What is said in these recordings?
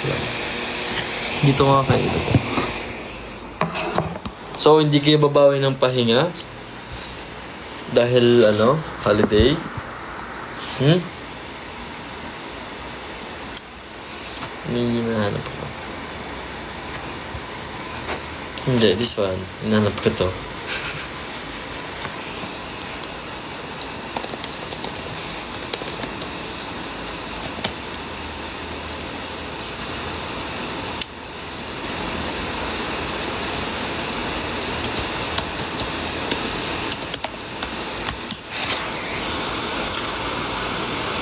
lang. Dito nga kayo. So, hindi kayo babawi ng pahinga? Dahil, holiday? May hinahanap ko. Hindi, this one. Hinahanap ko to.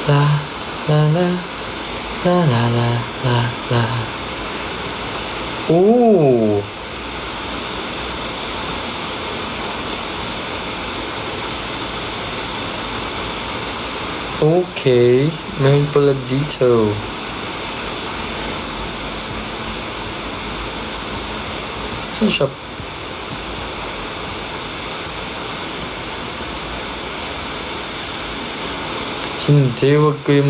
La la la la la la la la. Ooh. Okay, meron pala dito. Saan shop? Hindi, wag kayo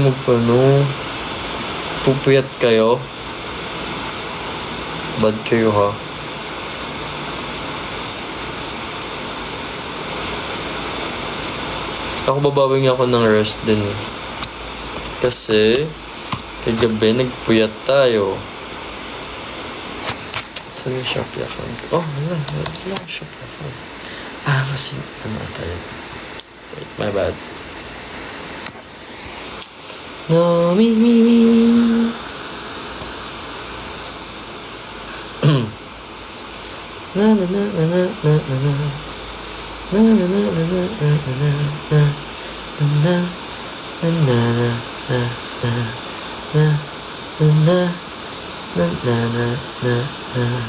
pupuyat kayo. Bad kayo ha. Ako babawing ako ng rest din eh. Kasi, kagabi nagpuyat tayo. Saan yung Shopee account? Oh, wala yung Shopee account. Kasi, tayo. Wait, my bad. No, me. Na na na na na na na na. Na na na na na na na na na na na na na na na na na.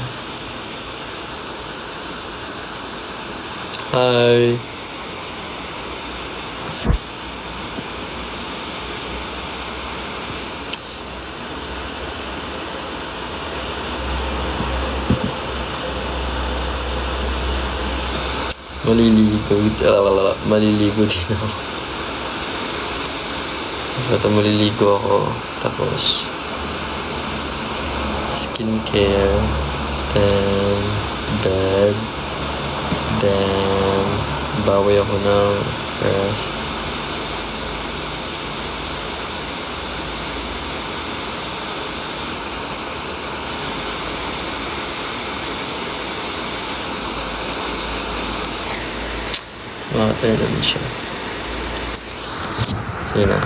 Hi. Maliligo din ako. Ito maliligo ako. Tapos, skincare, then bed, then bawi ako ng rest. Makatay naman siya. Sige na.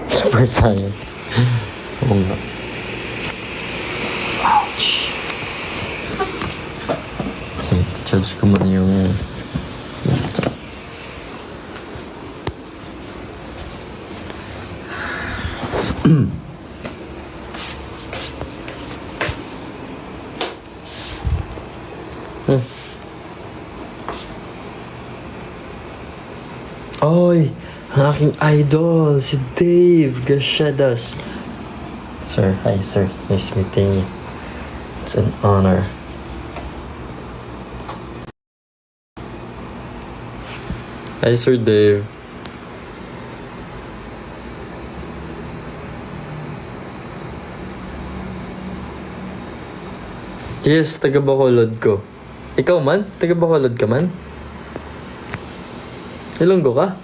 Super Saiyan. Oo nga. Ouch. Sige, charge ko muna yung laptop. Oy, ang aking idol, si Dave Garcedas. Sir, hi sir. Nice meeting you. It's an honor. Hi Sir Dave. Yes, taga Bacolod ko. Ikaw man? Taga Bacolod ka man? Ilonggo ka?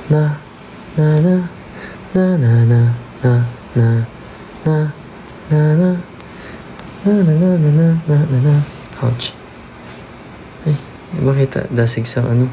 Na na na na na na na na na na na na na na na na. Ouch. Ay, makita dasig sa ano.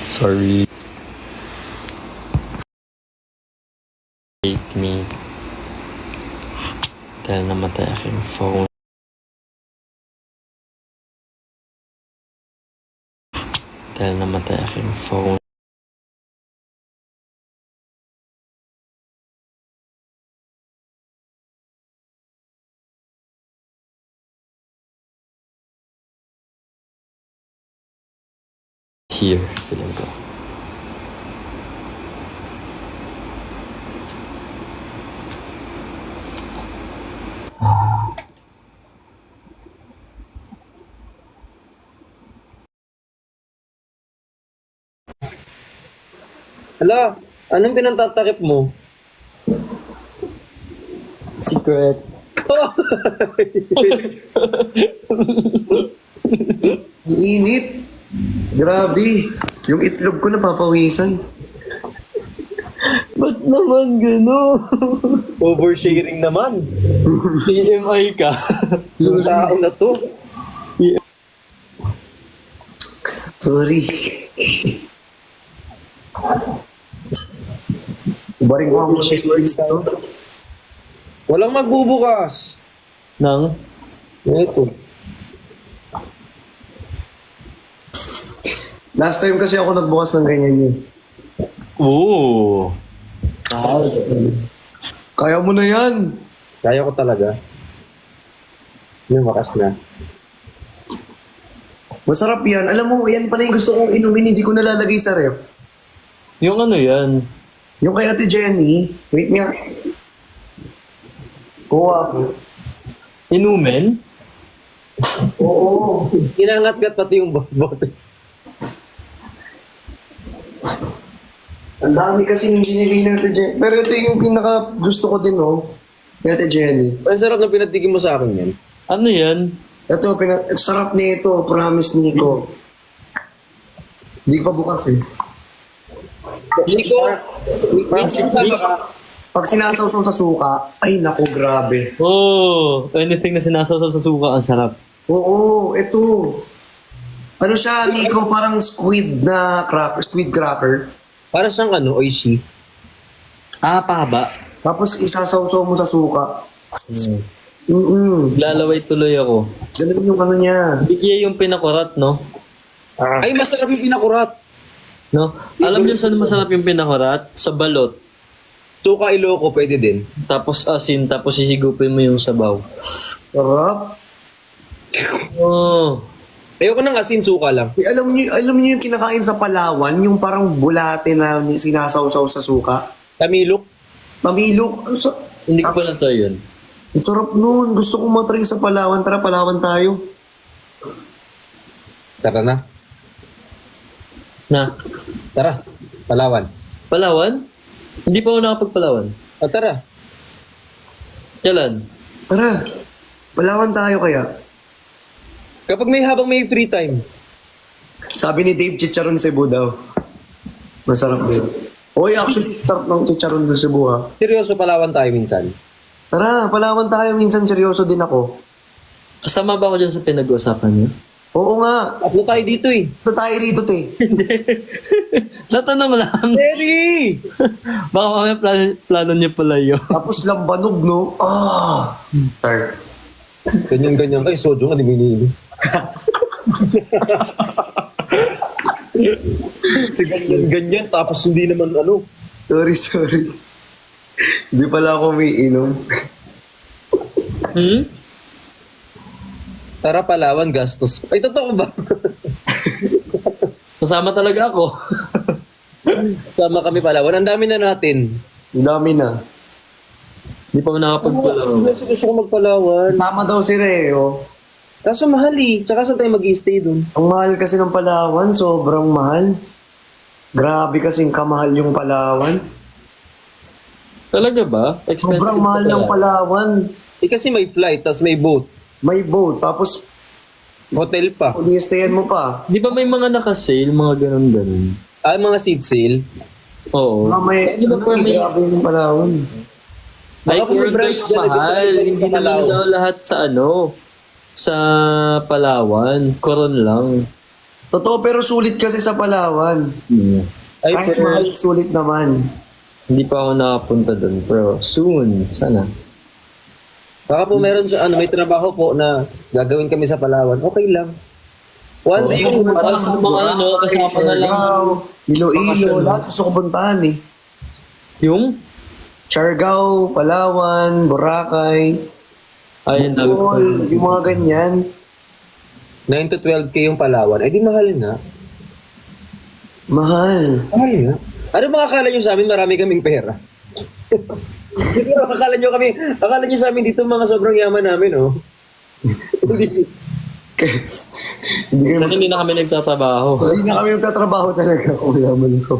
Sorry. Hate me. Dahil namatay aking phone. Dahil namatay aking phone. Here, feeling ko. Hala, anong pinantatakip mo? Secret. Init. Grabe. Yung itlog ko napapawisan. Ba't naman gano'n? Oversharing naman. TMI ka. Yung tao na to. Sorry. Baring ko ang shakers to. Walang magbubukas. Nang? Ito. Last time kasi ako nagbukas ng ganyan yun. Oo. Kaya mo na yan. Kaya ko talaga. Yung wakas na. Masarap yan. Alam mo, yan pala yung gusto kong inumin. Hindi ko nalalagay sa ref. Yung ano yan? Yung kay Ate Jenny. Wait nga. Kuha ko. Inumin? Oo. Inangat-gat pati yung bote. Ang dami kasi yung binili ng Ate Jenny. Pero ito yung pinaka gusto ko din, oh. Kay Ate Jenny. Ang sarap na pinatikim mo sa akin yan. Ano yan? Ito, sarap nito. Promise, Nico. Hindi pa bukas eh. Nico, minsan sama ka. Pag sinasawsaw sa suka, ay naku, grabe. Oh, anything na sinasawsaw sa suka, ang sarap. Oo, ito. Ano siya, Nico? Parang squid na cracker, squid cracker. Para siyang ano, oishi. Ah, pahaba. Tapos isasawsaw mo sa suka. Mm-mm. Lalaway tuloy ako. Ganun yung ano niya. Bigay yung pinakurat, no? Ay, masarap yung pinakurat. No? Alam niyo saan masarap yung pinakurat? Sa balot. Suka Ilocos, pwede din. Tapos asin, tapos sisigupin mo yung sabaw. Sarap. Oh. Ayoko ng asin, suka lang. Eh, alam niyo yung kinakain sa Palawan, yung parang bulate na sinasawsaw sa suka. Tamilok. Pamilok. Hindi ko pa na yun. Ang sarap nun. Gusto kong matry sa Palawan. Tara, Palawan tayo. Tara na. Na? Tara. Palawan. Palawan? Hindi pa ako nakapagpalawan. O tara. Kailan? Tara. Palawan tayo kaya. Kapag habang may free time. Sabi ni Dave, chicharon Cebu daw. Masarap din. Oy, actually, sarap ng chicharon doon Cebu, ha. Seryoso, Palawan tayo minsan. Tara, Palawan tayo. Minsan seryoso din ako. Kasama ba ako dyan sa pinag-uusapan niyo? Oo nga. Tatlo tayo dito eh. Ito tayo rito, te. Tatanong lang. Terry! Baka mamaya plano niyo pala yun. Tapos lambanog, no? Ah! Tar. Ganyan-ganyan kayo. Sojo nga, di mo iniinom. Si ganyan-ganyan, tapos hindi naman ano. Sorry. Hindi pala ako may inom. Hmm? Tara Palawan, gastos. Ay, totoo ba? Kasama talaga ako. Sama kami Palawan. Ang dami na natin. Ang dami na. Hindi pa ako nakapagpalaro. Gusto ko magpalawan. Sama daw si Reo. Kaso mahal eh. Tsaka saan tayo mag-i-stay dun? Ang mahal kasi ng Palawan, sobrang mahal. Grabe kasing kamahal yung Palawan. Talaga ba? Expensive Sobrang mahal pala. ng Palawan. Eh kasi may flight, tas may boat. May boat, tapos Hotel pa. pag-i-stayan mo pa. Di ba may mga naka-sale, mga ganun-ganun? Ah, mga seat sale. Oo. May, Di ba per may... grabe yung Palawan. Ay, Baka kung may meron branch daw dyan, mahal. gusto ko Hindi sa naman Palawan. daw lahat sa ano, sa Palawan. Coron lang. Totoo, pero sulit kasi sa Palawan. Ay, Kahit pero mahal, sulit naman. Hindi pa ako nakapunta doon, pero soon, sana. baka po meron siya, may trabaho po na gagawin kami sa Palawan. Okay lang. One day yung Para sa mga ano, kasama na lang. Siargao, Iloilo, lahat gusto ko puntahan eh. Yung? Siargao, Palawan, Boracay, Ayun, dami ko. Bohol, yung mga ganyan. 9 to 12K yung Palawan. Eh di mahal na. Mahal. Mahal nga. Ano ba akala nyo sa amin? Marami kaming pera. akala nyo sa amin dito mga sobrang yaman namin, oh. Hindi Sana kami, hindi na kami nagtatrabaho. hindi na kami magtatrabaho talaga kung yaman ko.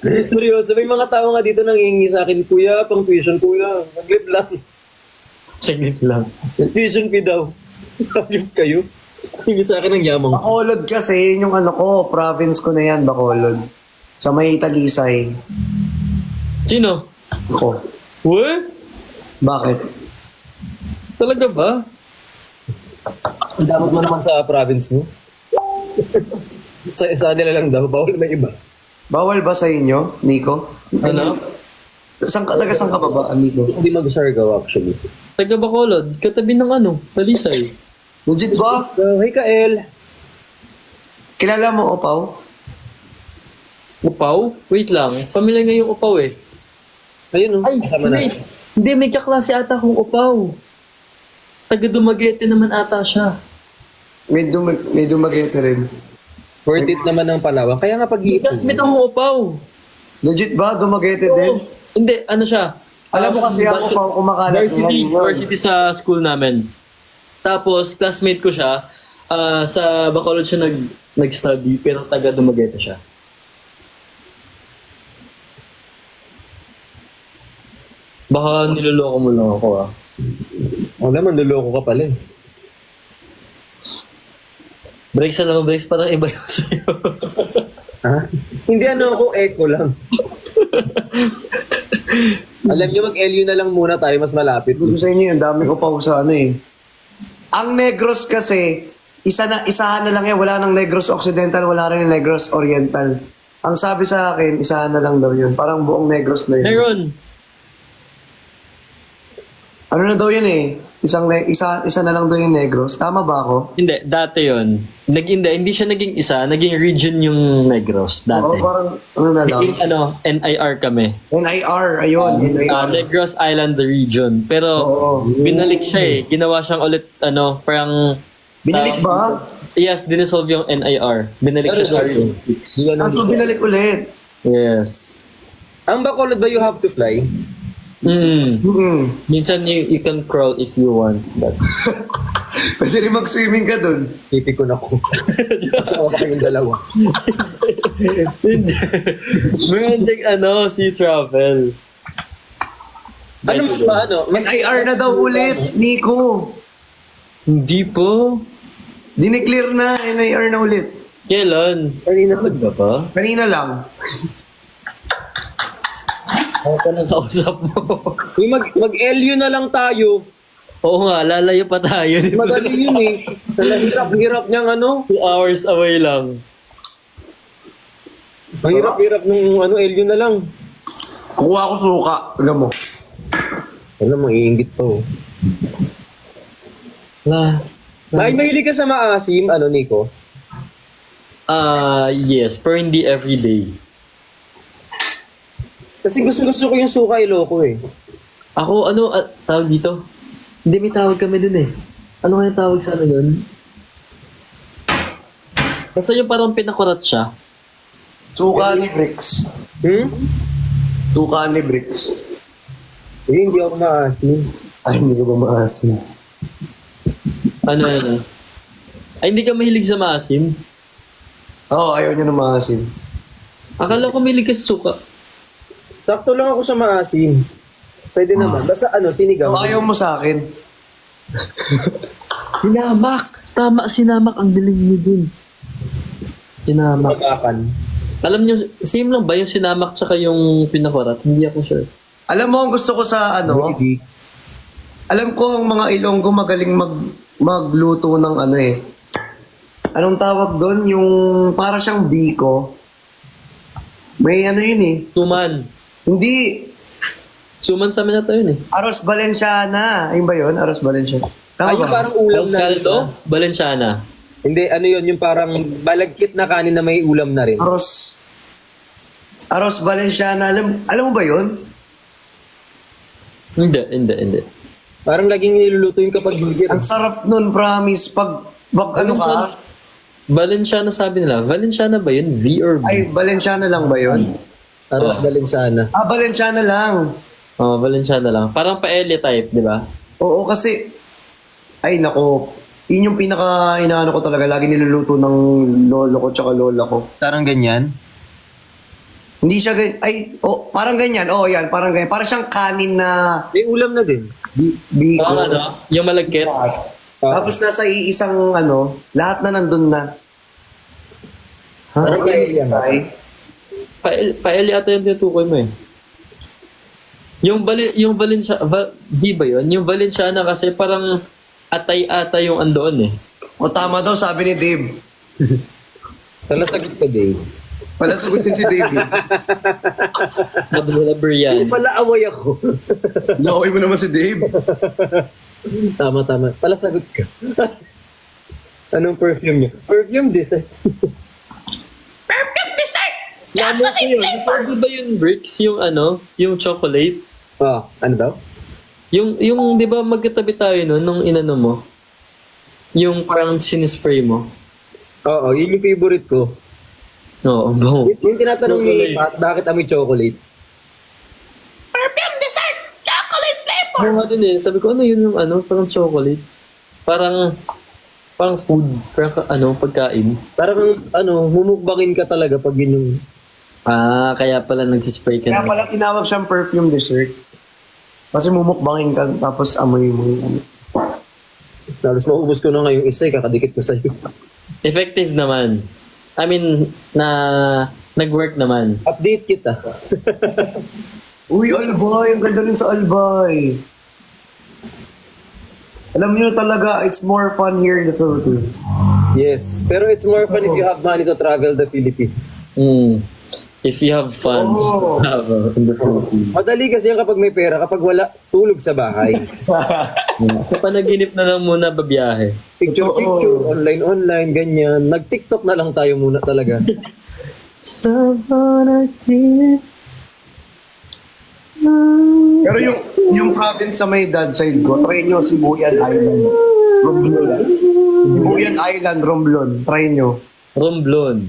Seryoso, may mga tao nga dito nang hihingi sa akin, Kuya, pang tuition, kuya. Maglit lang. Saglit lang. Tuition fee daw. Maglit kayo. Hingi sa akin ng yamang. Bacolod kasi, yun yung ano ko, province ko na yan, Bacolod. Sa may Talisay. Sino? Ako. What? Bakit? Talaga ba? Ang dapat mo naman sa province mo. sa nila lang daw, bawal may iba. Bawal ba sa inyo, Nico? Ano? Taga saan ka pa ba, Nico? Hindi mag-Siargao actually. Taga Bacolod, katabi ng ano, Talisay. Legit ba? Hey, Kael. Kilala mo, Opaw? Upaw? Wait lang, familiar nga yung upaw eh. Ayun, oh. Ay, Kasama na. wait. Hindi, may kaklase ata akong upaw. Taga Dumaguete naman ata siya. May dumagete rin. Worth it naman ng Palawan. Kaya nga May pag-iipon. classmate akong upaw. Legit ba? Dumagete din? Hindi, ano siya? Alam mo kasi ako pa kumakalat Varsity, ngayon. varsity sa school namin. Tapos, classmate ko siya. Sa Bacolod siya nag-study, pero taga Dumaguete siya. Baka niloloko mo lang ako ah. Wala man, luloko ka pala eh. Breaks na naman, breaks. Parang iba yung sa'yo. Ha? Hindi ako, echo lang. Alam niyo, mag-LU na lang muna tayo, mas malapit. Gusto sa inyo yun, dami ko pa sa ano eh. Ang Negros kasi, isahan na lang yan. Wala nang Negros Occidental, wala rin yung Negros Oriental. Ang sabi sa akin, isahan na lang daw yun. Parang buong Negros na yun. Meron. Ano na daw yun eh? Isa na lang daw yung Negros. Tama ba ako? Hindi, dati yun. Hindi siya naging isa, naging region yung Negros dati. Oo, parang ano na lang. Naging NIR kami. NIR, ayun. NIR. Negros Island region. Pero Oo. binalik siya eh. Ginawa siyang ulit, parang... Binalik ba? Yes, dinesolve yung NIR. Binalik siya sa Olympics. So binalik ulit. Yes. Ang Bacolod ba you have to fly? Minsan you can crawl if you want. But... Pwede rin mag-swimming ka dun. Tipikon ako. Kasama pa kayong dalawa. Hindi. Meron ding sea travel. Ano mas maano? Mas NIR na daw ulit, Nico. Hindi po. Dineclear na, NIR na ulit. Kailan? kanina pa. Ba ba? Kanina lang. Ako pa nang kausap mo. Uy, mag-LU na lang tayo. Oo nga, lalayo pa tayo. Madali yun eh. Hirap niyang 2 hours away lang. Ang hirap nung LU na lang. Kuha ko suka. Alam mo. Wala, mag-iingit pa oh. Ay, mahilig ka sa maasim, Nico? Yes, pero hindi everyday. Kasi gusto ko yung suka iloko eh. Ako, tawag dito? Hindi, may tawag kami dun eh. Ano kaya tawag sa ano yun? Basta yung parang pinakurat siya. Suka ni Bricks. Suka ni Bricks. Eh, hindi ako maasim. Ay, hindi ka ba maasim? Ano? Ay, hindi ka mahilig sa maasim? Oo, ayaw niya na maasim. Akala ko mahilig ka sa suka. Sakto lang ako sa maasim. Pwede naman. Basta sinigang. Ayaw mo sa akin. Sinamak! Tama, sinamak. Ang galing mo dun. Sinamak. Magakan. Alam niyo, same lang ba yung sinamak tsaka yung pinakurat? Hindi ako sure. Alam mo, ang gusto ko sa alam ko ang mga Ilonggo magaling magluto ng anong tawag doon? Yung para siyang biko. May ano yun eh. Suman. Hindi, Suman sa amin na tayo yun eh. Arroz Valenciana. Ayun ba yun? Arroz Valenciana. Tama Yung ba? parang ulam Los na rin. Caldo, Valenciana. Hindi, ano yun, yung parang balagkit na kanin na may ulam na rin. Arroz Valenciana. Alam mo ba yun? Hindi. Parang laging niluluto yung kapag burger. Ang sarap nun, promise. Pag ano ka, Valenciana sabi nila. Valenciana ba yun? V or B? ay, Valenciana lang ba yun? Aros Valenciana. Ah, Valenciana lang. Oh, Valenciana lang. Parang paella type, di ba? Oo, kasi, ay nako, yun yung pinaka inaano ko talaga. Lagi niluluto ng lolo ko tsaka lola ko. Parang ganyan. Hindi siya ganyan. Ay, oh, parang ganyan. Oo, yan, parang ganyan. Parang siyang kanin na May ulam na din. biko. Parang ano, yung malagkit. Tapos nasa iisang ano, lahat na nandun na. Parang ganyan. Ay, Paella ata yung tinutukoy mo eh. Yung Valenciana, di ba yun? Yung Valenciana kasi parang atay-ata yung andoon eh. o tama daw, sabi ni Dave. Talasagot ka, Dave. Pala sagutin si Dave. Laber yan. Pala away ako. Naway mo naman si Dave. Tama. Palasagot ka. Anong perfume niya? Perfume dessert. Namo ko yun. Pwede ba yun, Bricks? Yung ano, yung chocolate? Ano daw? Yung di ba magkatabi tayo no, nung inano mo? Yung parang sinispray mo? Oo, yun yung favorite ko. Oo, bango. Yung tinatanong ni Chocolate. Pat, bakit amoy chocolate? Ako nga din eh. Sabi ko, ano yun yung ano, parang chocolate? Parang food, parang ano, pagkain. Parang humukbangin ka talaga pag yun yung... Ah, kaya pala nagsispray ka Kaya na. pala tinawag siyang perfume dessert. Kasi mumukbangin ka, tapos amoy mo yung ano. Halos maubos ko na ngayong isa, kakadikit ko sa'yo. Effective naman. I mean, nag-work naman. Update kita. Uy, Albay! Ang ganda rin sa Albay. Alam niyo talaga, it's more fun here in the Philippines. Yes, pero it's more fun if you have money to travel the Philippines. If you have funds, Oh. travel in the Philippines. Madali kasi yan kapag may pera, kapag wala, tulog sa bahay. Sa panaginip na lang muna babiyahe. Picture, online, ganyan. Nag-TikTok na lang tayo muna talaga. Pero yung province sa may dad side ko, try nyo Sibuyan Island. Romblon. Sibuyan Island, Romblon. Try nyo. Romblon.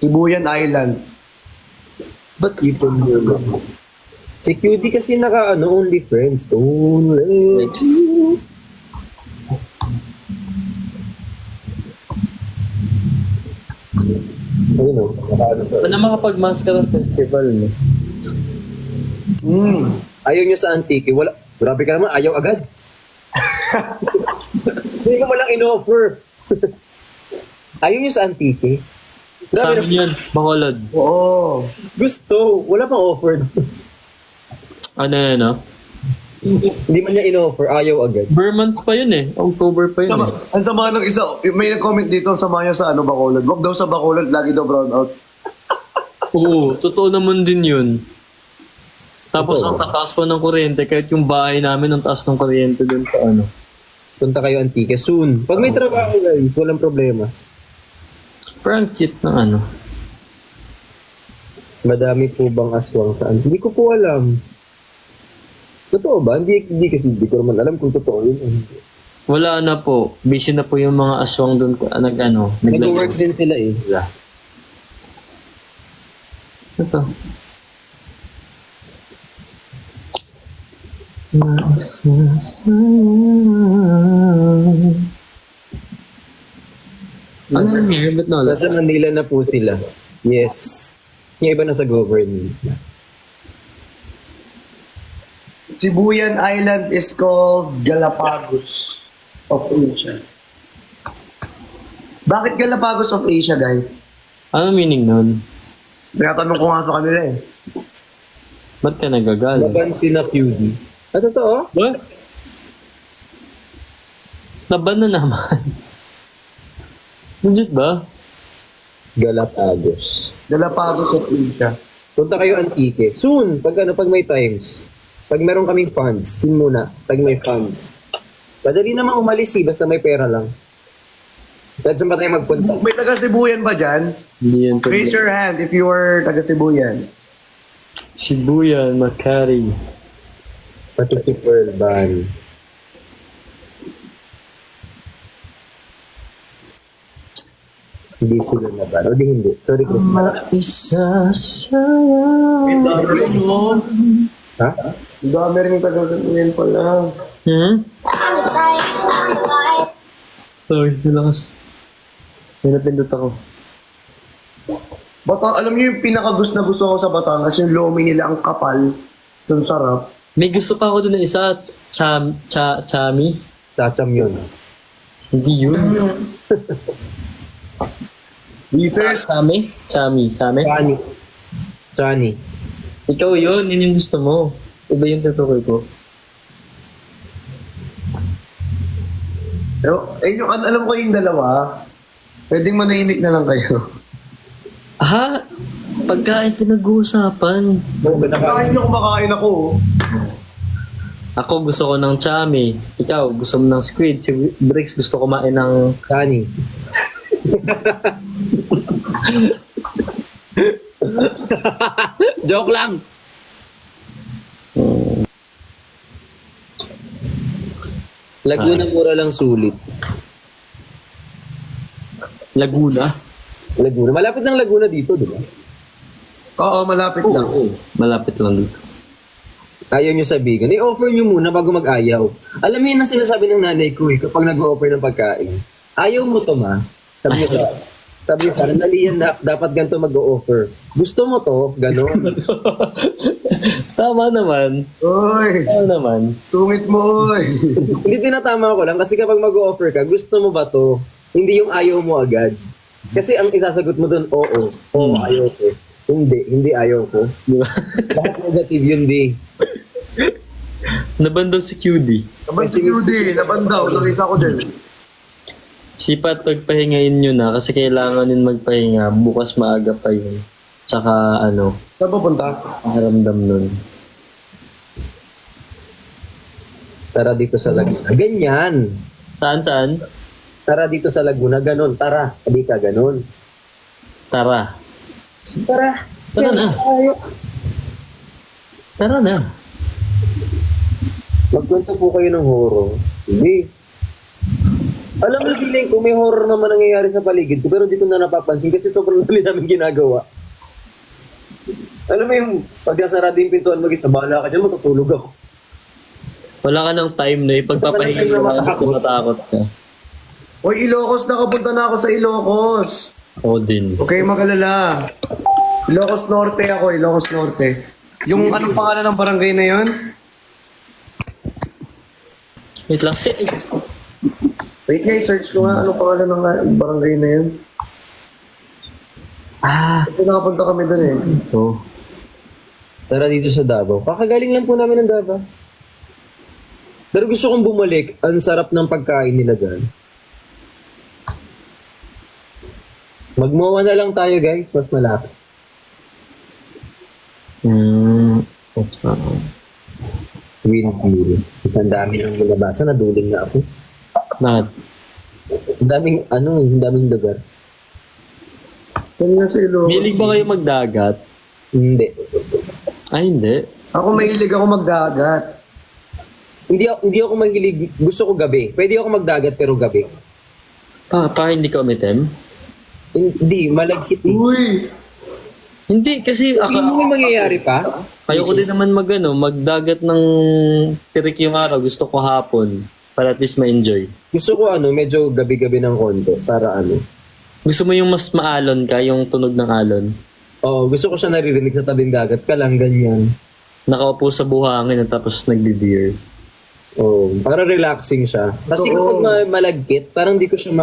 Sibuyan Island. But Ipon mo. Si QD kasi only friends. Only. Ayun o, nakaano sa... ano makapag-mascara festival, no? Ayaw nyo sa Antique, wala. Grabe ka naman, ayaw agad. Hindi ko malang in-offer. Ayaw nyo sa Antique. Sa Grabe amin yun, Bacolod. Oo. gusto, wala pang offer. Ano yun, no? Hindi man niya in-offer, ayaw agad. Month pa yun eh. October pa yun Sama, eh. ang sama ng isa, may nag-comment dito, sama niya sa Bacolod. Wag daw sa Bacolod, lagi daw brown out. Oo, totoo naman din yun. Tapos Totoo. ang tataas pa ng kuryente, kahit yung bahay namin ang taas ng kuryente dun sa ano. Punta kayo Antique soon. Pag may trabaho guys, walang problema. Pero ang cute ng ano. Madami po bang aswang saan? Hindi ko po alam. Totoo ba? Hindi kasi hindi ko naman alam kung totoo yun. Wala na po. Busy na po yung mga aswang dun Nag-work din sila eh. Ito. Ano yung hair? Ba't nawala? Nasa Manila na po sila. Yes. Yung iba nasa government. Sibuyan Island is called Galapagos of Asia. Bakit Galapagos of Asia, guys? Ano meaning nun? Tinatanong ko nga sa kanila eh. Ba't ka nagagalit? Napansin na QD. Totoo? What? Laban na naman. Legit ba? Galapagos. Galapagos at Inca. Punta kayo Antique. Soon, pag may times. Pag meron kaming funds, yun muna. Pag may funds. Madali naman umalis basta may pera lang. Kahit saan ba tayo magpunta? May taga-Sibuyan ba dyan? Hindi yan. Raise your hand if you are taga-Sibuyan. Shibuya, Makati. Pati si Pearl Ban. Hindi sila na ba? O di hindi. Sorry, Chris. Isa sa'yo. Ang dami rin mo. Ha? Ang dami rin taga-Sibuyan pala. Sorry, nilakas. May napindot ako. Alam niyo yung pinaka-gusto na gusto ko sa Batangas, yung lomi nila ang kapal. Ang sarap. May gusto pa ako doon na isa, chami. Tacham yun. Hindi yun. Research. Chami? Chami. Chani. Chani. Ikaw yun yung gusto mo. Iba yung tutukoy ko. Yung alam ko yung dalawa, pwedeng manahimik na lang kayo. Ah, pagkain pinag-uusapan. Kakain nyo kumakain ako. Ako gusto ko ng chami. Ikaw gusto mo ng squid. Si Briggs gusto kumain ng... Chani. Joke lang! Laguna mura lang sulit. Laguna. Laguna. Malapit ng Laguna dito, di ba? Oo, malapit lang. Malapit lang dito. Ayaw nyo sabihin. I-offer nyo muna bago mag-ayaw. Alam mo yun ang sinasabi ng nanay ko kapag nag-offer ng pagkain. Ayaw mo to, ma. Sabi niya sa akin, naliyan na, dapat ganito mag-offer. Gusto mo to, gano'n. Tama naman. Oy, Tama naman. tungit mo, oy. Hindi tinatama ko lang kasi kapag mag-offer ka, gusto mo ba to? Hindi yung ayaw mo agad. Kasi ang isasagot mo doon, oo, ayaw ko. Hindi ayaw ko. Di ba? Bakit negative yun, di? Nabandaw si QD. Naban si Judy, nabandaw, nakita ko din. Sipat pagpahingayin nyo na kasi kailangan yun magpahinga. Bukas maaga pa yun. Tsaka Saan pupunta? maramdam nun. Tara dito sa Laguna. Ganyan. Saan? Tara dito sa Laguna. Ganon. Tara. Hindi ka ganon. Tara. Tara. Tara na. Tara na. Magkwento po kayo ng horror. Hindi. Alam mo, feeling ko may horror naman nangyayari sa paligid ko pero di ko na napapansin kasi sobrang dami namin ginagawa. Alam mo yung pagkasarado yung pintuan mag-isa, bahala ka dyan, matutulog ako. Wala ka ng time na ipagpapahinga mo lang kasi matakot ka. Oy, Ilocos, nakapunta na ako sa Ilocos. Ako din. Okay, magalala. Ilocos Norte ako, Ilocos Norte. Yung anong pangalan ng barangay na yon? Wait lang. Wait nga, search ko nga anong pangalan ng barangay na yun. Kasi nakapunta kami doon eh. Oh. Tara dito sa Davao. Kakagaling lang po namin ng Davao. Pero gusto kong bumalik. Ang sarap ng pagkain nila dyan. Magmowa na lang tayo guys. Mas malapit. That's fine. Windmill. Ang dami ng nilabasa. Naduling na ako. Bakit? Ang daming lugar. Yan nga sa Ilocos. Milig ba kayo magdagat? Hindi. Ay, hindi. Ako mahilig ako magdagat. Hindi ako mahilig. Gusto ko gabi. Pwede ako magdagat pero gabi. Pa hindi ka umitim? Hindi, malagkit eh. Uy! Hindi, kasi Hindi mo may mangyayari pa? ayoko din naman magdagat ng tirik yung araw. Gusto ko hapon para at least ma-enjoy. Gusto ko medyo gabi-gabi ng konti para Gusto mo yung mas maalon ka, yung tunog ng alon? Oo, gusto ko siya naririnig sa tabing dagat ka lang, ganyan. Nakaupo sa buhangin at tapos nagbe-beer. Oo, para relaxing siya. Kasi kapag malagkit, parang di ko siya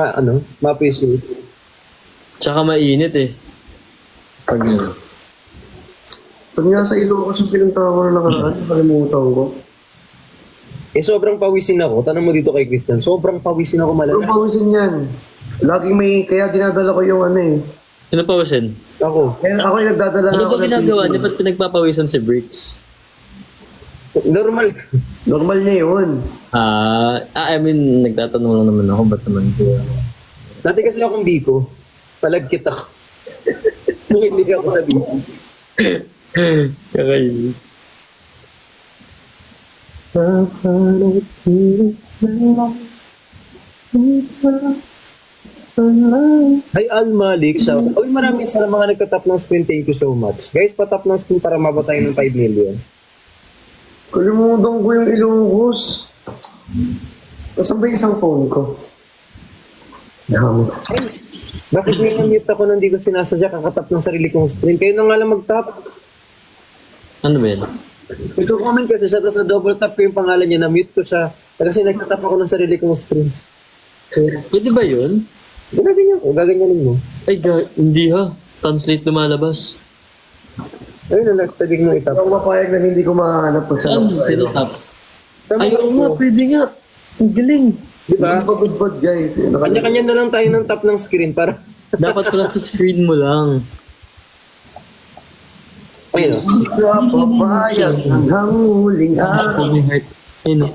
ma-appreciate. Tsaka mainit eh. Pag Pag nga sa Ilocos yung pinunta ko na nakaraan, nakalimutan ko. Sobrang pawisin ako. Tanong mo dito kay Christian, sobrang pawisin ako Pero malala. pawisin yan. Laging may, kaya dinadala ko yung ano eh. Sino pawisin? Ako. Kaya ako yung nagdadala Ano ako ba ng ginagawa tissue. niya? Ba't pinagpapawisan si Bricks? Normal. Normal niya yun. I mean, nagtatanong lang naman ako, ba't naman ko? Dati kasi akong biko. Palagkit ako. Hindi ako sa biko. Kakayos. Hi Al-Malik. Uy, maraming sa mga nagtatap ng screen. Thank you so much. Guys, patap ng screen para mabot tayo ng 5 million. Kalimutan ko yung Ilocos. Nasaan ba yung isang phone ko? Dami. Bakit may na-mute ako nang di ko sinasadya kakatap ng sarili kong screen? Kayo na nga lang mag-tap. Ano ba yun? Ito-comment kasi siya, tapos na-double tap ko yung pangalan niya, na-mute ko siya. Kasi nagtatap ako ng sarili kong screen. Pwede ba yun? Gagaganyan ko, gaganyanin mo. Ay, hindi ha. Translate lumalabas. Ayun na, nagtadig mo itap. Ako mapayag na hindi ko makahanap pag sa Saan? loob. Tinatap? Saan Ay, mo oo nga, pwede nga. Ang galing. Di ba? Hindi pa good guys. Kanya-kanya na lang tayo ng tap ng screen para... Dapat pala sa screen mo lang. Ayun o. Papayag hanggang huling araw. May heart. Ayun o.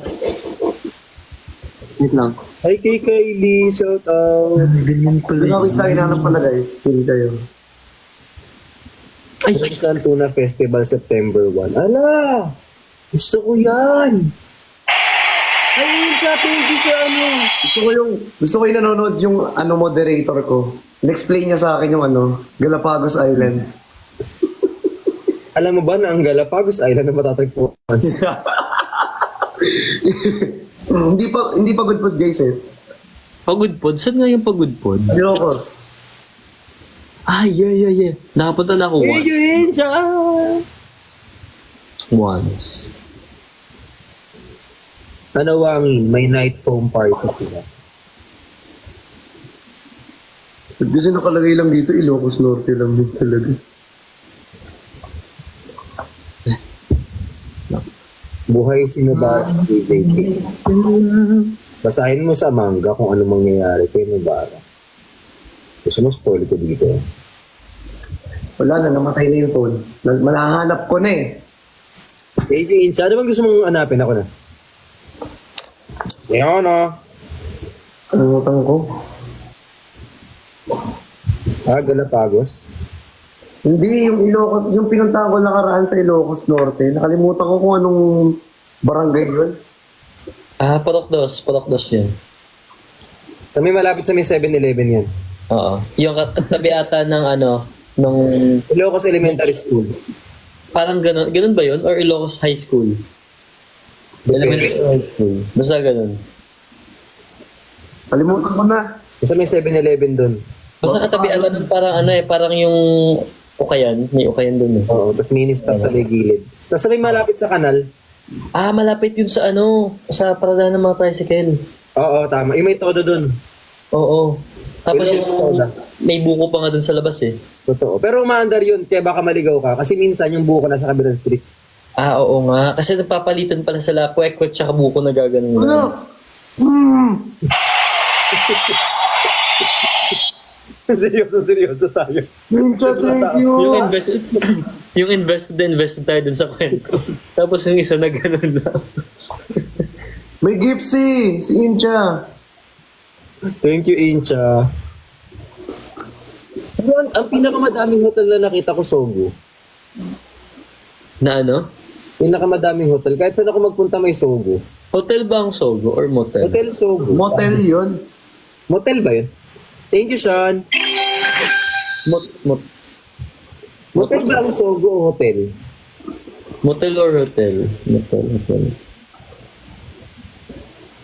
Wait lang. Hi kay Kylie, shout out. Ganyan pala. Wait tayo, hinanap pala guys. Hindi tayo. Ay, Sa Tuna Festival, September 1. Ala! Gusto ko yan! Ay, thank you sa ano. Gusto ko yung nanonood yung ano moderator ko. In-explain niya sa akin yung ano, Galapagos Island. Alam mo ba na ang Galapagos Island na matatagpuan? Hindi pa good guys eh. pagudpod. Saan nga yung pagudpod? Ilocos. Ah, yeah. Nakapunta na ako once. Yun siya! Once. Nanawangin, may night foam party sila. Kasi nakalagay lang dito, Ilocos Norte lang din talaga. Buhay sinubara sa JJK. Basahin mo sa manga kung ano mangyayari kay Nubara. Gusto mo spoil ko dito? Wala na, namatay na yung phone. Malahanap ko na eh. JJ Incha, ano bang gusto mong hanapin? Ako na. Yan o. Kalimutan ko. Galapagos. Hindi, yung Ilocos, yung pinuntahan ko nakaraan sa Ilocos Norte. Nakalimutan ko kung anong barangay yun. Ah, Porokdos yun. Sa may malapit sa may 7-Eleven yan. Oo. Yung katabi ata ng ano, nung Ilocos Elementary School. parang ganun ba yun? Or Ilocos High School? Elementary High School. Basta ganun. Kalimutan ko na. Sa may 7-Eleven doon. Basta katabi ata ng parang ano eh, parang yung Ukayan. May Ukayan dun eh. Oo, tapos mini stop sa may gilid. Tapos sa may malapit sa kanal. Ah, malapit yun sa ano, sa parada ng mga tricycle. Oo, tama. Yung may todo doon. Oo. Tapos Ilocos yung Toda. may buko pa nga dun sa labas eh. Totoo. Pero umaandar yun, kaya baka maligaw ka. Kasi minsan yung buko nasa kabilang street. Ah, oo nga. Kasi nagpapalitan pala sila kwek-kwek tsaka buko na gaganon. Ano? seryoso tayo. Mincha, thank you. Yung invested tayo dun sa kwento. Tapos yung isa na ganun na. May gift si Incha. Thank you, Incha. Pero ang pinakamadaming hotel na nakita ko, Sogo. Na ano? Pinakamadaming hotel. Kahit saan ako magpunta may Sogo. Hotel ba ang Sogo or motel? Hotel Sogo. Motel yun. Motel ba yun? Thank you, Sean. Motel ba ang Sogo o hotel? Motel or hotel? Motel.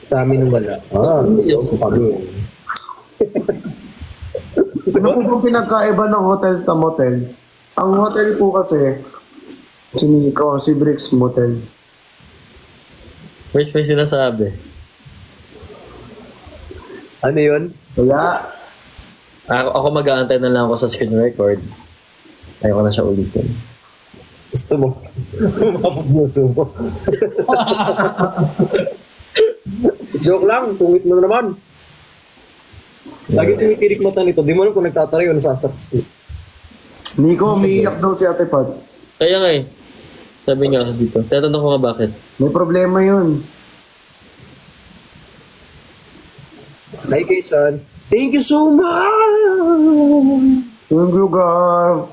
Sa amin wala. Sogo kami. Ano po yung pinagkaiba ng hotel sa motel? Ang hotel po kasi, si Nico, si Bricks Motel. Wait, may sinasabi. Ano yun? Wala. Ako mag-aantay na lang ako sa screen record. Ayoko na siya ulitin. Gusto mo? Mapagmuso mo. Joke lang, sungit mo na naman. Lagi tumitirik mata nito. Di mo alam kung nagtataray o nasasakit. Nico, umiiyak daw si Ate Pat. Kaya nga eh. Sabi nga dito. Tatanong ko nga bakit. May problema yun. Hi, Kaysan. Thank you so much! Thank you, God.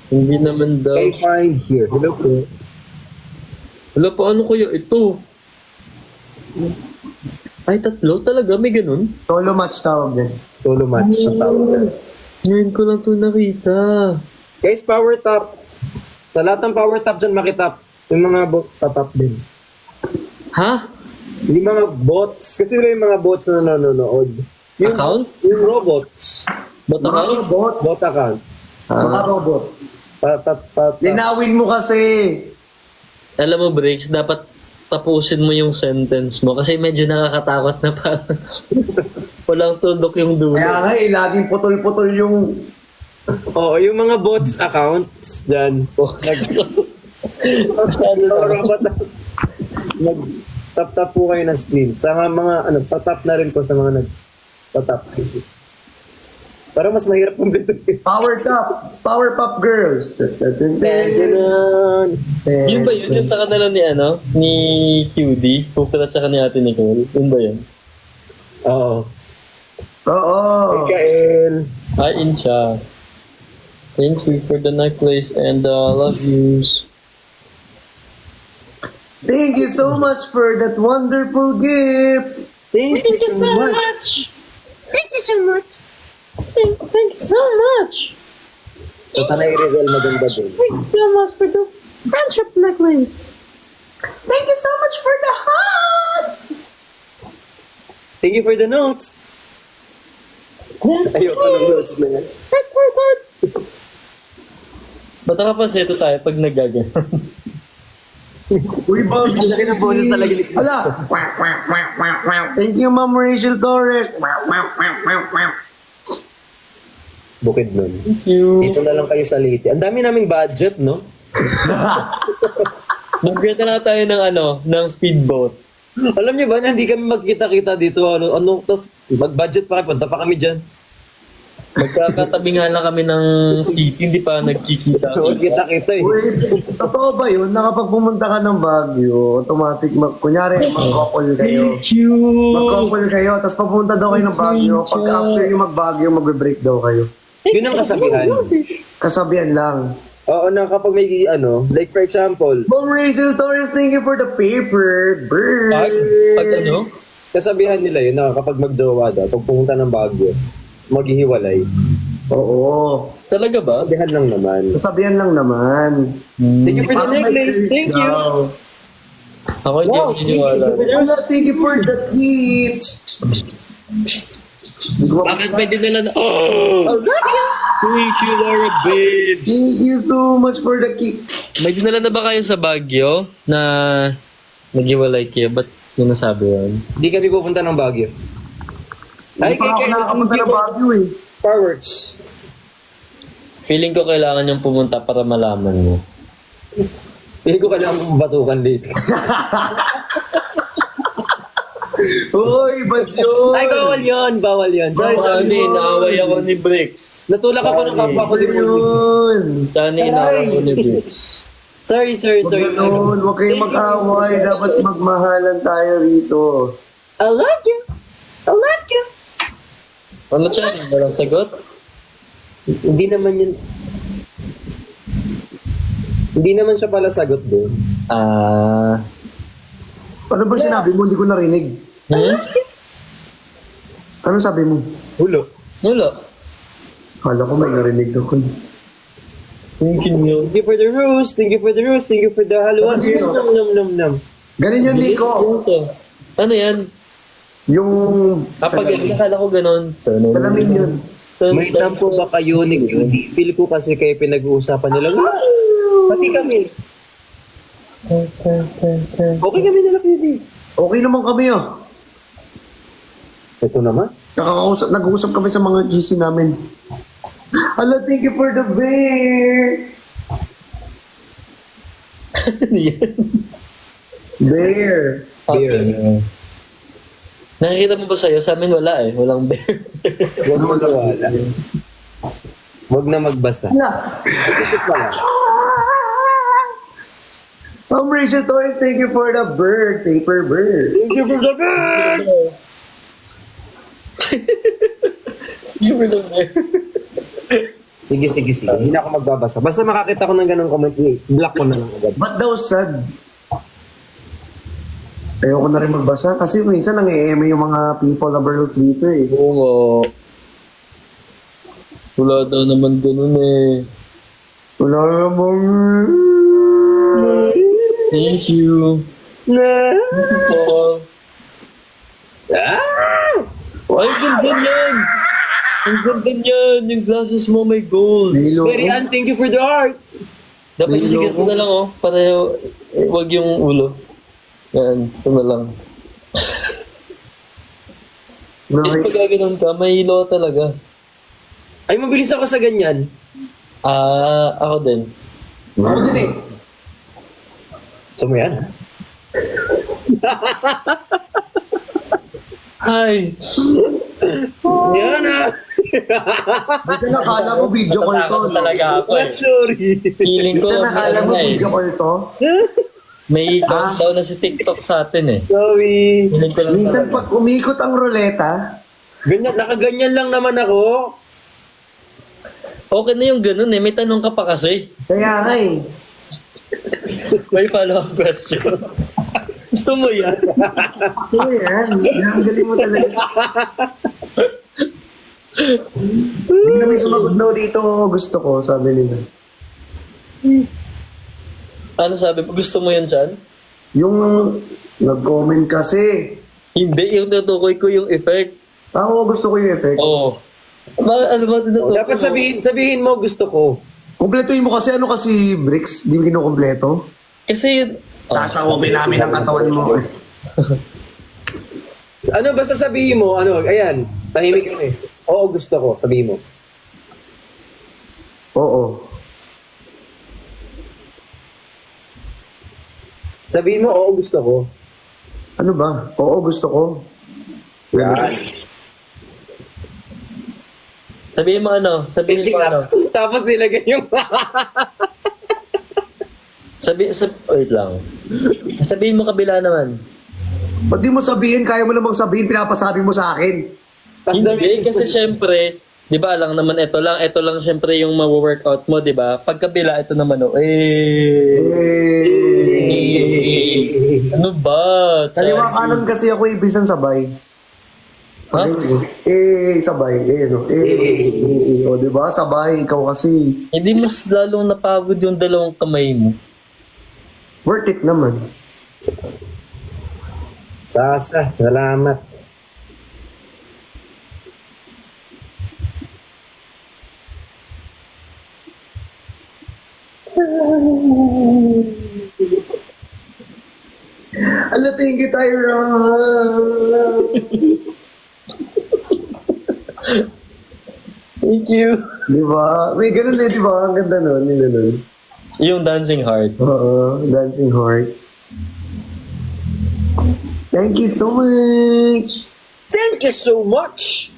Hindi naman daw. I find here. Hello po. Wala pa ano kaya ito? Ay, tatlo? Talaga? May ganun? Solo match tawag din. Solo match sa tawag yan. Ngayon ko lang ito nakita. Guys, power top. Sa lahat ng power top dyan, makitap. Yung mga bot, tatap din. Ha? Yung mga bots. Kasi wala yung mga bots na nanonood. Yung, Account? Yung robots. Bot Mga account? robot. Bot account. Mga robot. Tatap. Linawin mo kasi. Alam mo, Breaks, dapat tapusin mo yung sentence mo kasi medyo nakakatakot na parang walang tundok yung dulo. Kaya nga laging putol-putol yung... Oo, yung mga bots accounts dyan. Robot. Nag-tap-tap po kayo ng screen. Sa mga tatap na rin po sa mga nag-tatap. Para mas mahirap kumpleto. Power Top. Power Pop Girls. Ganun. Yun ba yun? Yung sa kanila ni QD, Pupil at saka ni Ate Nicole? Yun ba yun? Oo. Oo. Mikael. Hi, Insha. Thank you for the necklace and love yous. Thank you so much for that wonderful gift. Thank you so much. Thank you so much. Thanks so much. Sa Tanay Rizal maganda din. Thanks so much for the friendship necklace. Thank you so much for the heart. Thank you for the notes. Ayoko ng notes na yan. Ba't nakapanseto tayo pag naggagan? Uy, Bob. Laki ng boses talaga ni Ala. Thank you, Ma'am Rachel Torres. Bukid nun. Thank you. Dito na lang kayo sa Leyte. Ang dami naming budget, no? Mag-get na lang tayo ng speedboat. Alam niyo ba na hindi kami magkita-kita dito? Tapos mag-budget pa kayo, punta pa kami dyan. Magkakatabi nga lang kami ng city, hindi pa nagkikita. Magkita-kita eh. Uy, totoo ba yun? Nakapag pumunta ka ng Baguio, automatic, kunyari, mag-couple kayo. Thank you. Mag-couple kayo, tapos papunta daw kayo ng Baguio. Pag after yung mag-Baguio, magbe-break daw kayo. Yun ang kasabihan. Kasabihan lang. Oo na kapag may like for example, Ma'am Rachel Torres, thank you for the paper. Bird. Pag kasabihan nila yun na kapag magjowa daw, pag pumunta ng Baguio, maghihiwalay. Oo. Talaga ba? Kasabihan lang naman. Kasabihan lang naman. Thank you for the Parang may necklace. trick Thank you. daw. Ako hindi ako naniniwala. Wala, thank you for the kit. Bakit may dinala na? Oh! Thank you, Laura babe. Thank you so much for the kit. May dinala na ba kayo sa Baguio na naghiwalay kayo? Ba't yung nasabi yun? Hindi kami pupunta ng Baguio. Hindi pa ako nakapunta ng Baguio eh. Fireworks. Feeling ko kailangan yung pumunta para malaman mo. Hindi ko kailangan mong batukan dito. Uy, ba't yun? Ay, bawal yun. Bawal yun. Sorry, sorry. Sani, naaway ako ni Bricks. Natulak ako ng kapwa ko Ba't din. yun? Sani, naaway ako ni Bricks. Sorry. Huwag ganun, huwag kayong mag-away. Dapat magmahalan tayo rito. I love you. I love you. Ano siya? Walang sagot? Hindi naman yun. Hindi naman siya pala sagot doon. Ano ba sinabi mo? Hindi ko narinig. Ano sabi mo? Hulo. Wala. Kala ko may narinig ako. Thank you. Thank you for the rose. Thank you for the rose. Thank you for the haluan. Nom. Ganun yun, Nico. Ano yan? Yung... Kapag nakala ko ganon. Salamin yun. May tampo ba kayo ni QD? Feel ko kasi kayo pinag-uusapan nila. Pati kami. Okay kami nila QD. Okay naman kami ah. Ito naman. Nag-uusap kami sa mga GC namin. Hello, thank you for the bear. Ano yan? Bear. Okay. Nakikita mo ba sa'yo? Sa amin wala eh. Walang bear. Huwag magwala. Huwag na magbasa. Isip pa lang. Rachel Torres, thank you for the bird. Paper bird. Thank you for the bird! You were there. Sige. Hindi na ako magbabasa. Basta makakita ko ng ganong comment, block ko na lang agad. Ba't daw sad? Ayoko na rin magbasa kasi minsan nang-EM yung mga people overloads dito eh. Oo nga. Wala daw naman ganun eh. Wala namang... Thank you. Na! Paul. Ah! Ay, ganda niyan! Ang ganda niyan! Yung glasses mo may gold. Nilo. Mary Ann, thank you for the art! Dapat kasi ganito na lang oh. Para wag yung ulo. Yan. Ito na lang. Is pag gano'n ka, may ilaw talaga. Ay, mabilis ako sa ganyan. Ako din. Ako din eh. Gusto mo yan? Hi! Yan ah! Basta nakala mo video call to. Natakot talaga ako eh. Sorry. Feeling ko, Basta nakala mo eh. video call to. May countdown na si TikTok sa atin eh. Sorry. Feeling ko lang Minsan talaga. pag umikot ang ruleta, Ganyan, nakaganyan lang naman ako. Okay na yung ganun eh. May tanong ka pa kasi. kaya nga eh. May follow-up question. Gusto mo yan? Ano yan? Ang galing mo talaga. Hindi na may sumagot daw dito, gusto ko, sabi nila. Ano sabi mo? Gusto mo yan, Chan? Yung nag-comment kasi. Hindi. Yung tutukoy ko yung effect. Ako gusto ko yung effect. Oo. Ano ba tinutukoy Dapat mo? sabihin mo gusto ko. Kompletuhin mo kasi ano kasi Bricks, di mo kinukompleto. Kasi yun... Sasawabin namin ang katawan mo. Ano, basta sabihin mo, ano, ayan, tahimik kami. Oo, gusto ko, sabihin mo. Oo. Sabihin mo, oo, gusto ko. Ano ba? Oo, gusto ko. Yan. Sabihin mo ano? Sabihin mo ano? Tapos nilagay yung... Wait lang. Sabihin mo kabila naman. Ba't di mo sabihin, kaya mo namang sabihin, pinapasabi mo sa akin. Tapos Hindi, kasi syempre, di ba lang naman ito lang syempre yung ma-workout mo, di ba? Pag kabila, ito naman oh. Ano ba? Kaliwa kanan kasi ako ibisan sabay. Ha? Sabay. No? O, di ba? Sabay, ikaw kasi. Hindi mas lalong napagod yung dalawang kamay mo. Worth it naman. Sasa, salamat. Ala, thank you, Tyron. Thank you. Di ba? May ganun eh, di ba? Ang ganda nun. Yung ganun. Yung dancing heart. Oo, dancing heart. Thank you so much. Thank you so much!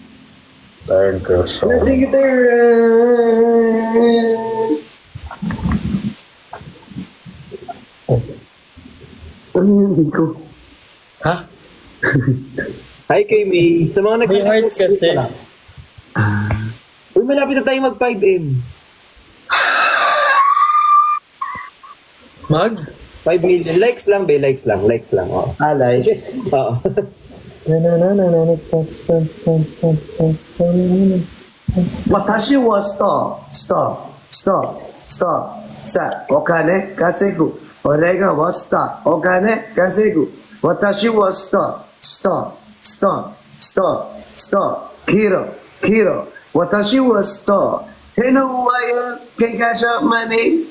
Thank you so Ala, thank you, Tyron. Ano yun, Nico? Ha? Hi kay May. Sa mga May hearts kasi. Uy, malapit na tayo mag 5M. Mag? 5 million. Likes lang, be. Likes lang. Oo. Alay. Oo. Watashi wa stop. Okane kasegu. Orega wa stop. Okane kasegu. Watashi wa stop. Kiro. Watashi wa stop. Heno wa ya kenkasha money.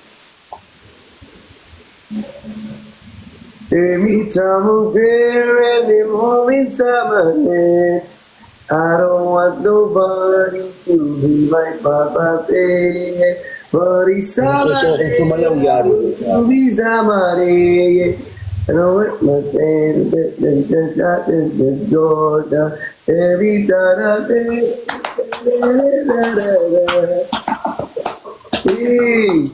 Anytime we're any moving summer, I don't want nobody to be my papa, but it's summer, Sumayaw yan. to be summer, I know it, my Georgia, Every time Hey!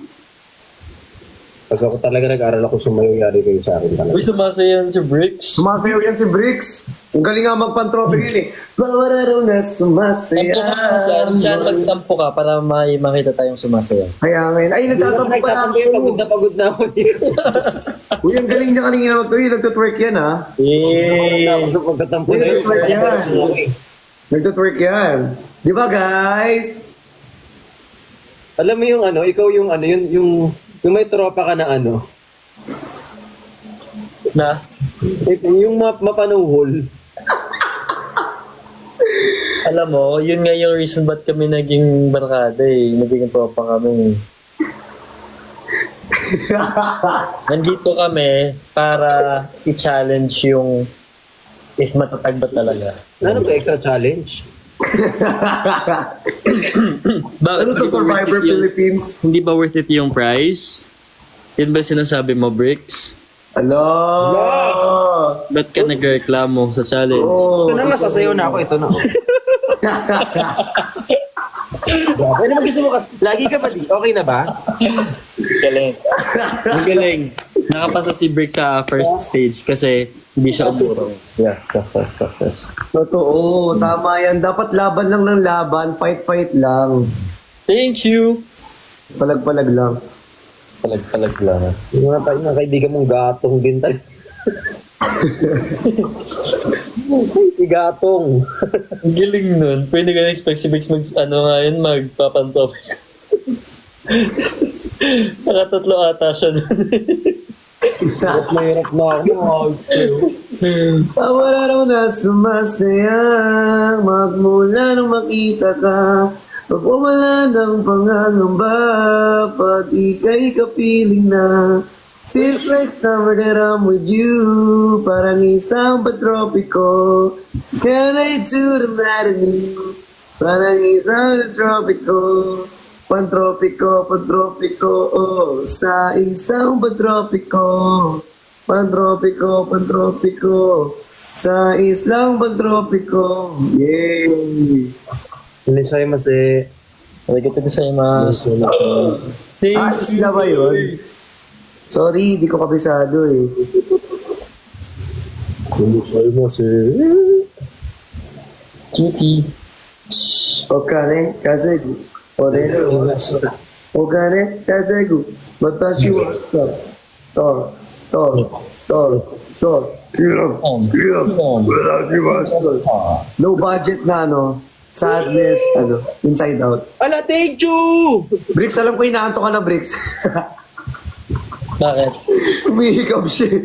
Kasi ako talaga nag-aral ako sumayo, yari kayo sa akin talaga. Uy, sumasayan si Bricks. Sumasayaw yan si Bricks. Ang galing nga magpantropic yun eh. Bawala raw na sumasayaw. Diyan magtampo ka para makita tayong sumasayaw. Kaya ngayon, ay nagtatampo pala Pagod ako. na pagod na ako dito. Uy, ang galing niya kanina mag-uy, nagtutwerk yan ha. Pagod na ako sa pagtatampo na yun. Nagtutwerk yan. Nagtutwerk yan. Di ba guys? Alam mo yung ano, ikaw yung ano, yung may tropa ka na ano, Na? yung mapanuhol. Alam mo, yun nga yung reason ba't kami naging barkada eh. Naging tropa kami. Nandito kami para i-challenge yung if matatag ba talaga. Ano to, extra challenge? Bakit? Ano to, Survivor Philippines? Hindi ba worth it yung prize? Yun ba sinasabi mo, Bricks? Hello! Ba't ka nagreklamo sa challenge? Oh, Ito na nga, sasayaw na ako. Ito na. Ano mo gusto mo kasi? Lagi ka ba di? Okay na ba? Galing. Ang galing. Nakapasa si Bricks sa first stage kasi hindi siya umurong. Yeah, sa first. Totoo, tama yan. Dapat laban lang ng laban, fight lang. Thank you! Palag-palag lang. Palag-palag lang. Yung mga kaibigan mong gatong din tayo. Ay, si gatong. Ang galing nun. Pwede ka na-expect si Bricks magpapantop. Nakatatlo ata siya nun. Hirap na ako. Wala raw na sumasayang magmula nung makita ka. Pag wala ng pangangamba, pag ika'y kapiling na. Feels like summer that I'm with you, parang isang patropiko. Can I do the matinee? Parang isang patropiko. Pantropiko, oh, sa isang pantropiko. Pantropiko, sa islang pantropiko. Yay! Inisay mas eh. Arigatou gozaimasu. Isla ba yun? Sorry, di ko kabisado eh. Inisay mas eh. Cutie. Okane, kazegu. Orero, Okane, kazegu. Watashi wa Tor. Watashi wa No budget na sadness, inside out. Ala, thank you! Bricks, alam ko inaanto ka na, Bricks. Bakit? Umihikab siya.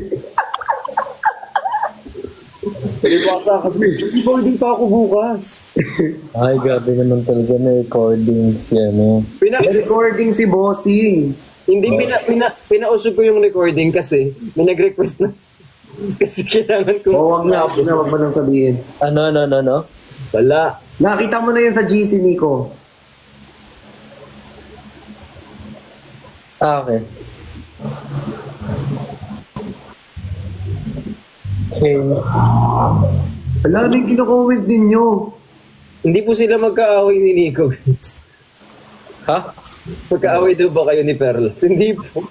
Pagkakasa kasi, recording pa ako bukas. Ay, grabe naman talaga na recording si ano. May recording si Bossing. Hindi, pinausog ko yung recording kasi may nag-request na. Kasi kailangan ko. Wag mo nang sabihin. Ano? Wala. Nakita mo na yun sa GC, Nico. Okay. Okay. Wala na yung kino-comment ninyo. Hindi po sila magkaaway ni Nico, guys. Ha? Magkaaway daw ba kayo ni Perlas? Hindi po.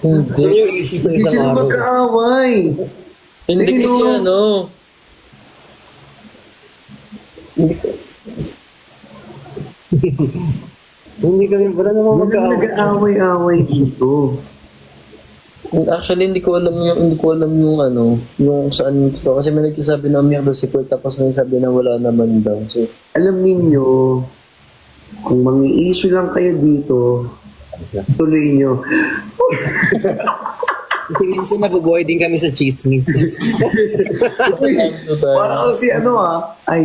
Yun Hindi. yung issue sa Hindi isang sila araw. magkaaway. Hindi Hindi, kasi no. ano. Hindi kami pala naman Walang magkaaway. nag-aaway-aaway dito. Actually, hindi ko alam yung ano, yung saan ito. Kasi may nagsasabi na umiyak daw si Kurt, tapos may sabi na wala naman daw. So, Alam ninyo, kung mangi-issue lang kayo dito, tuloy nyo. Kasi minsan nabubuhay din kami sa chismis. Uy, parang si ay,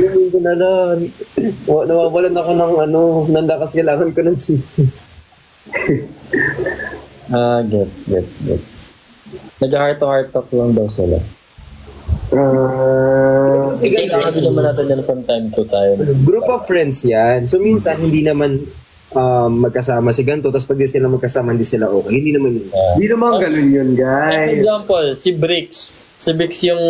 Minsan nawawalan ako ng nandakas kailangan ko ng chismis. Gets. Nag-heart to heart talk lang daw sila. sige, Kailangan din naman natin yan from time to time. Group of friends yan. So minsan hindi naman magkasama si ganto, tapos pag di sila magkasama, hindi sila okay. Hindi naman yun. Hindi naman ganun yun, For guys. example, si Bricks. Si Bricks yung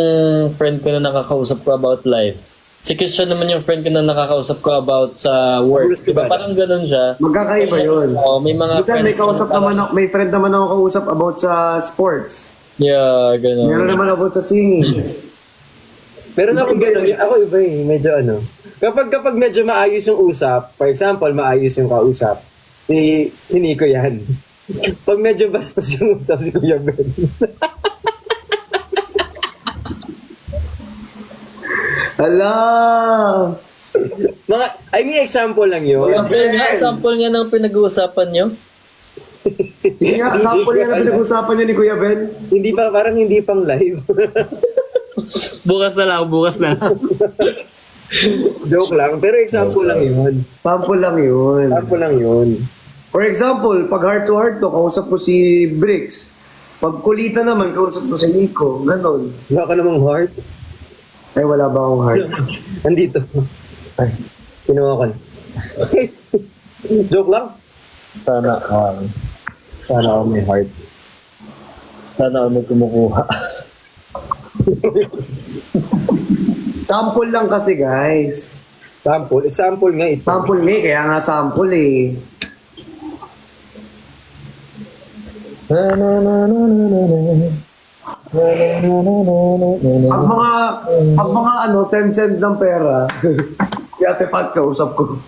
friend ko na nakakausap ko about life. Si Christian naman yung friend ko na nakakausap ko about sa work. Gusto Diba ba? parang ganun siya. Magkakaiba yun. Oo, may mga Minsan may friends kausap na naman ako, may friend naman ako kausap about sa sports. Yeah, ganun. Meron naman about sa singing. Pero na ako ganun, ako iba eh, medyo ano. Kapag medyo maayos yung usap, for example, maayos yung kausap, si Nico yan. Pag medyo bastos yung usap, si Kuya Ben. Hala! I mean, example lang yun. Sample nga, sample nga ng pinag-uusapan nyo. Sige nga, sample yan na pinag-usapan niya ni Kuya Ben. Hindi pa, parang hindi pang live. Bukas na lang. Joke lang, pero example lang yun. Sample lang yun. Example lang yun. For example, pag heart to heart to, kausap ko si Bricks. Pag kulitan naman, kausap ko si Nico. Ganon. Wala ka namang heart. Ay, wala ba akong heart? Andito. Ay, kinuha ko na. Joke lang. Sana, Sana ako may heart. sana may kumukuha. Sample lang kasi, guys. Sample? Example nga ito. Sample nga, kaya nga sample eh. Pag mga ano, send ng pera, si Ate Pat kausap ko.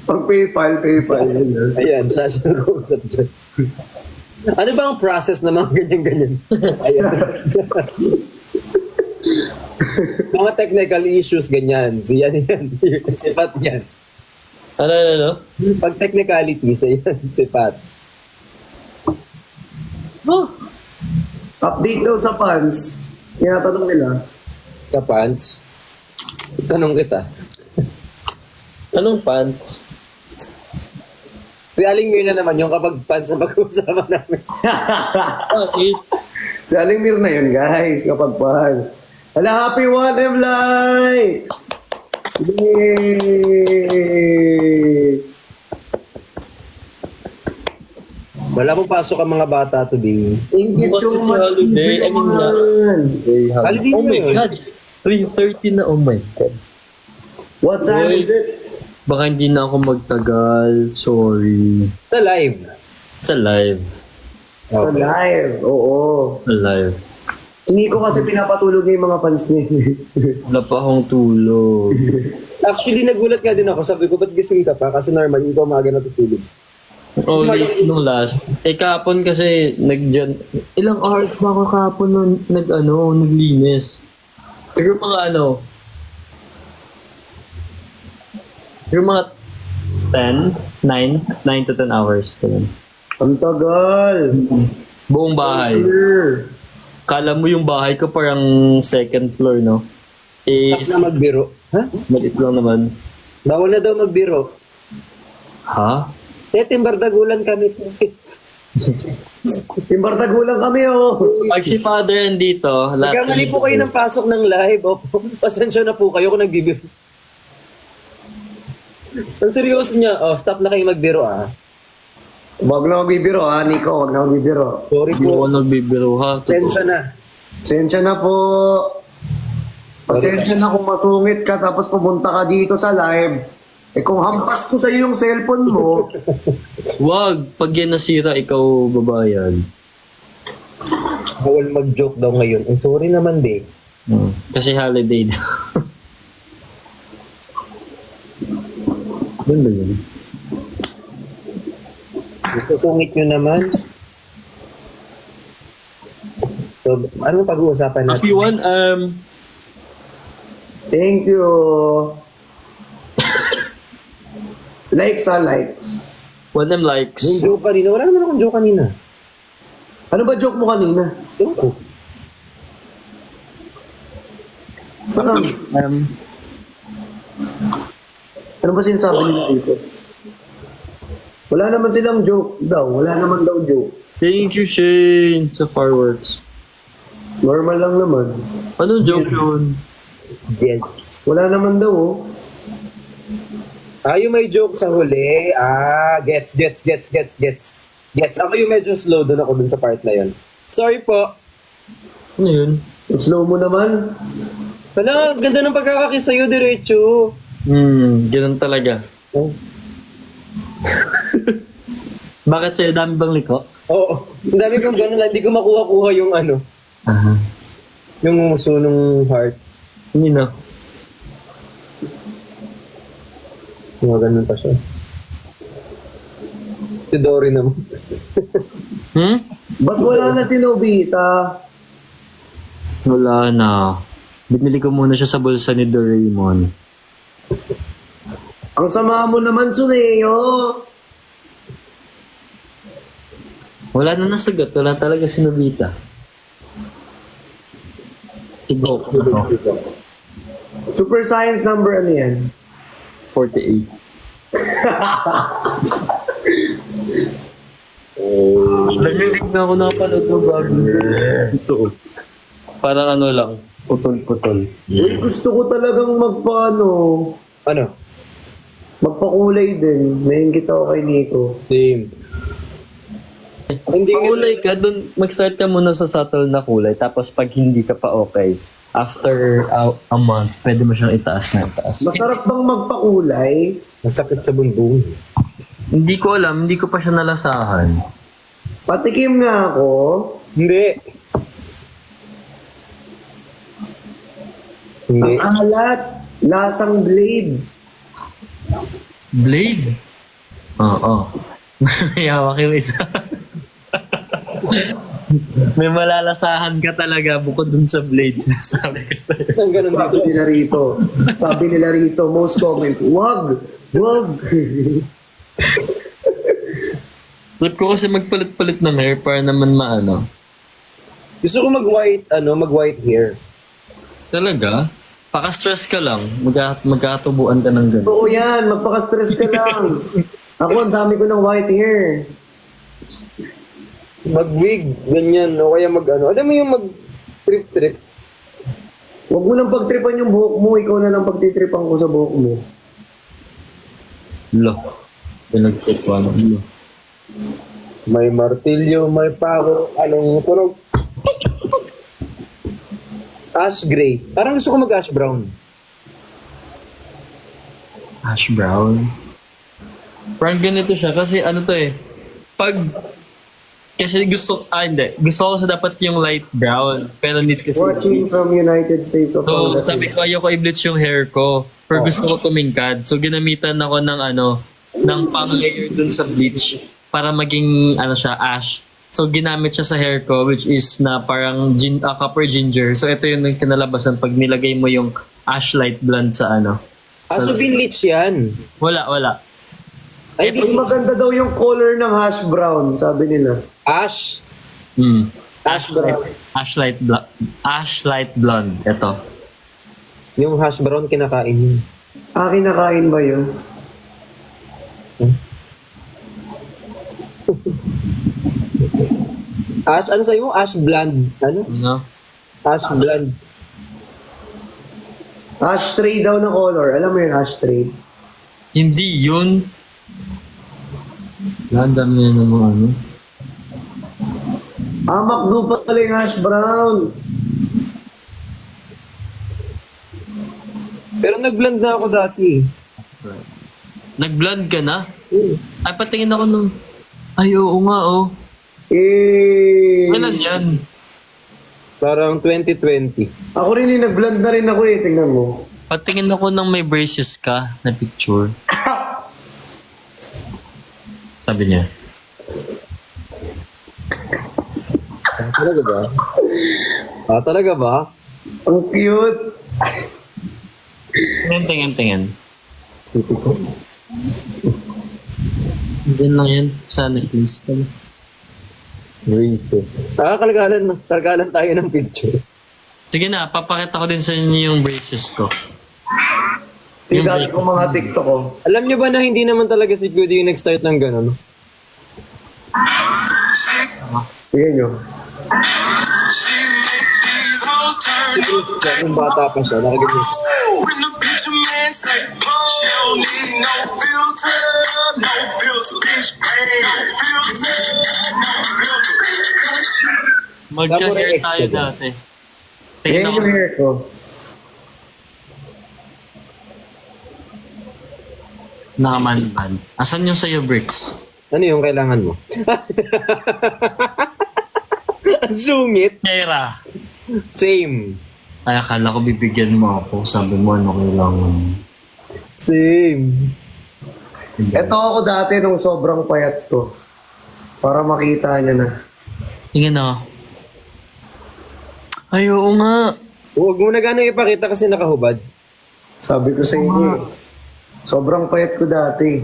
Pag PayPal. Yun. Ayan, siya nag-uusap dyan. Ano ba ang process na mga ganyan-ganyan? Ayan. Mga technical issues, ganyan. Yan. Si Pat yan. Ano? Pag technicalities, ayan, si Pat. Oh, Update daw sa fans. Tinatanong nila. Sa pants. Tanong kita. anong pants? Si Aling Mirna naman yung kapag pants na pag-uusapan namin. Bakit? Si Aling Mir na yun, guys, kapag fans. Hala, happy 1M likes! Yay! Wala pong pasok ang mga bata today. Thank you Bukas so kasi much. holiday. I mean, Holiday oh mo my yun. God. 3:30 na. Oh my God. What time Wait. is it? Baka hindi na ako magtagal. Sorry. Sa live. Sa live. Sa live. Oo. Sa live. Hindi ko kasi pinapatulog niya yung mga fans niya. Wala pa akong tulog. Actually, nagulat nga din ako. Sabi ko, ba't gising ka pa? Kasi normal, ikaw maaga natutulog. Oh, late nung last. Kahapon kasi ilang hours na ako kahapon nung naglinis. Siguro mga siguro mga 9 to 10 hours. Ganun. Ang tagal. Buong bahay. Kala mo yung bahay ko parang second floor, no? Stop na magbiro. Ha? Maliit lang naman. Bawal na daw magbiro. Ha? Timbardagulan kami. Timbardagulang kami, oh. Pag si Father andito, Nagkamali po kayo ng pasok ng live. Opo. Pasensya na po kayo kung nagbibiro. Ang seryoso niya. Oh, stop na kayo magbiro ah. Wag na magbibiro, ha, Nico. Wag na magbibiro. Sorry Hindi ako po. nagbibiro, ha? Pasensya na. Pasensya na po. Pasensya na kung masungit ka tapos pumunta ka dito sa live. Eh kung hampas ko sa iyo yung cellphone mo, Wag, pag yan nasira, ikaw babayan. Bawal mag-joke daw ngayon. Sorry naman, de. Kasi holiday na. Yun ba yun? Susungit nyo naman. So, ano pag-uusapan natin? Happy one, thank you. Likes, likes. one them likes. Yung joke kanina. Wala naman akong joke kanina. Ano ba joke mo kanina? Joke ko. Ano ba sinasabi nila dito? Wala naman silang joke daw. Wala naman daw joke. Thank you, Shane, sa fireworks. Normal lang naman. Anong joke yun? Yes. Wala naman daw, oh. Yung may joke sa huli. Gets. Ako yung medyo slow doon ako dun sa part na yun. Sorry po. Ano yun? Slow mo naman. Wala, ganda ng pagkakakis sa'yo, diretso. Ganun talaga. Oh. Bakit sa'yo dami bang liko? Oo. Ang dami kong gano'n lang. Hindi ko makuha-kuha yung ano. Yung sunong heart. Hindi na. Mga ganun pa siya. Si Dory naman. Ba't wala na si Nobita? Wala na. Binili ko muna siya sa bulsa ni Doraemon. Ang sama mo naman, Suneo. Wala na nasagot. Wala talaga si Nobita. Si Goku. Super Science number ano yan? 48. Nanginig na ako nakapanood ng bago. Ito. Parang ano lang. Putol-putol. Uy, gusto ko talagang Ano? magpakulay din. Naingit ako kay Nico. Same. Hindi Kulay ka, dun, mag-start ka muna sa subtle na kulay. Tapos pag hindi ka pa okay, after a month, pwede mo siyang itaas na itaas. Masarap bang magpakulay? Masakit sa bumbong. Hindi ko alam, hindi ko pa siya nalasahan. Patikim nga ako. Hindi. Hindi. Ang alat. Lasang blade. Blade? Oo. May hawak yung isa. May malalasahan ka talaga bukod dun sa blade. Sinasabi ko sa'yo. Ang ganun dito. Sabi nila rito, most comment, wag. Trip ko kasi magpalit-palit ng hair para naman maano. Gusto ko mag-white hair. Talaga? Paka-stress ka lang. Magkatubuan ka ng gano'n. Oo yan, magpaka-stress ka lang. Ako, ang dami ko ng white hair. Mag-wig, ganyan. O kaya Alam mo yung mag-trip-trip. Huwag mo lang pagtripan yung buhok mo, ikaw na lang pagtitripan ko sa buhok mo. Lo. Pinag-check ko ano. Lo. May martilyo, may pako. Anong tunog? Ash gray. Parang gusto ko mag-ash brown. Ash brown. Parang ganito siya kasi ano to eh. Kasi hindi. Gusto ko sa dapat yung light brown. Pero need kasi. Watching from United States of So, America. sabi ko ayoko i-bleach yung hair ko. Pero gusto ko tumingkad. So, ginamitan ako ng pang-layer dun sa bleach para maging siya, ash. So, ginamit siya sa hair ko which is na parang copper ginger. So, ito yung kinalabasan pag nilagay mo yung ash light blonde sa So binleach yan. Wala. Ay, Mas maganda daw yung color ng hash brown, sabi nila. Ash. Hash brown. Ash light blonde. Ito. Yung hash brown kinakain yun. Kinakain ba yun? Ash, ano sa'yo mo? Ash blonde. Ano? Ano? Ash blonde. Ashtray daw na color. Alam mo yung ashtray? Hindi yun. Landam yun ng mga ano. Makdo pa pala yung hash brown. Pero nag-blend na ako dati. Nag-blonde ka na? Ay, patingin ako nung... Ay, oo nga, oh. Kailan yan? Parang 2020. Ako rin nag-blend na rin ako tingnan mo. Patingin ako ng may braces ka na picture. Sabi niya. Talaga ba? Talaga ba? Ang cute. Tingin. Diyan lang yan. Sa necklace pala. Braces. Kalagalan tayo ng picture. Sige na, papakita ko din sa inyo yung braces ko. Yung dati ko mga TikTok ko. Alam niyo ba na hindi naman talaga si Goody yung nag-start ng gano'n? Tingnan nyo. Yung bata pa siya, nakaganyan. your man say? She don't need no filter, no filter, bitch, babe. No filter, no filter. Magka-hair Ex tayo ka ba? dati. Yan Tingnan yung ko. hair ko. Nakaman-ban. Asan yung sa'yo, Bricks? Ano yung kailangan mo? Ang sungit. Kera. Same. Ay, akala ko bibigyan mo ako. Sabi mo, ano kailangan mo? Same. Ito ako dati nung sobrang payat ko. Para makita niya na. Tingnan o. Ay, oo nga. Huwag mo na gano'ng ipakita kasi nakahubad. Sabi ko sa inyo eh. Sobrang payat ko dati.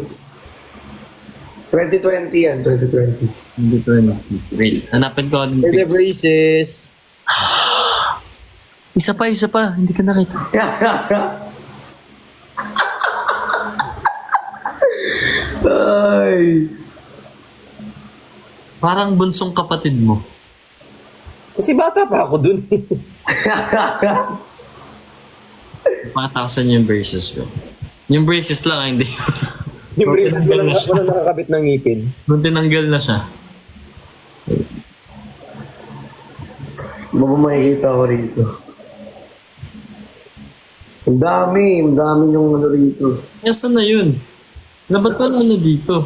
2020 yan, 2020. Hindi ko na. Wait, hanapin ko ang Hey, the braces. Isa pa. Hindi ka nakita. Ay. Parang bunsong kapatid mo. Kasi bata pa ako dun. Pakatasan yung braces ko. Yung braces lang, hindi. Yung braces Tinanggal na walang nakakabit ng ngipin. Nung tinanggal na siya. Baka makikita ko rito. Ang dami yung ano rito. Saan na yun? Dapat pa ano dito?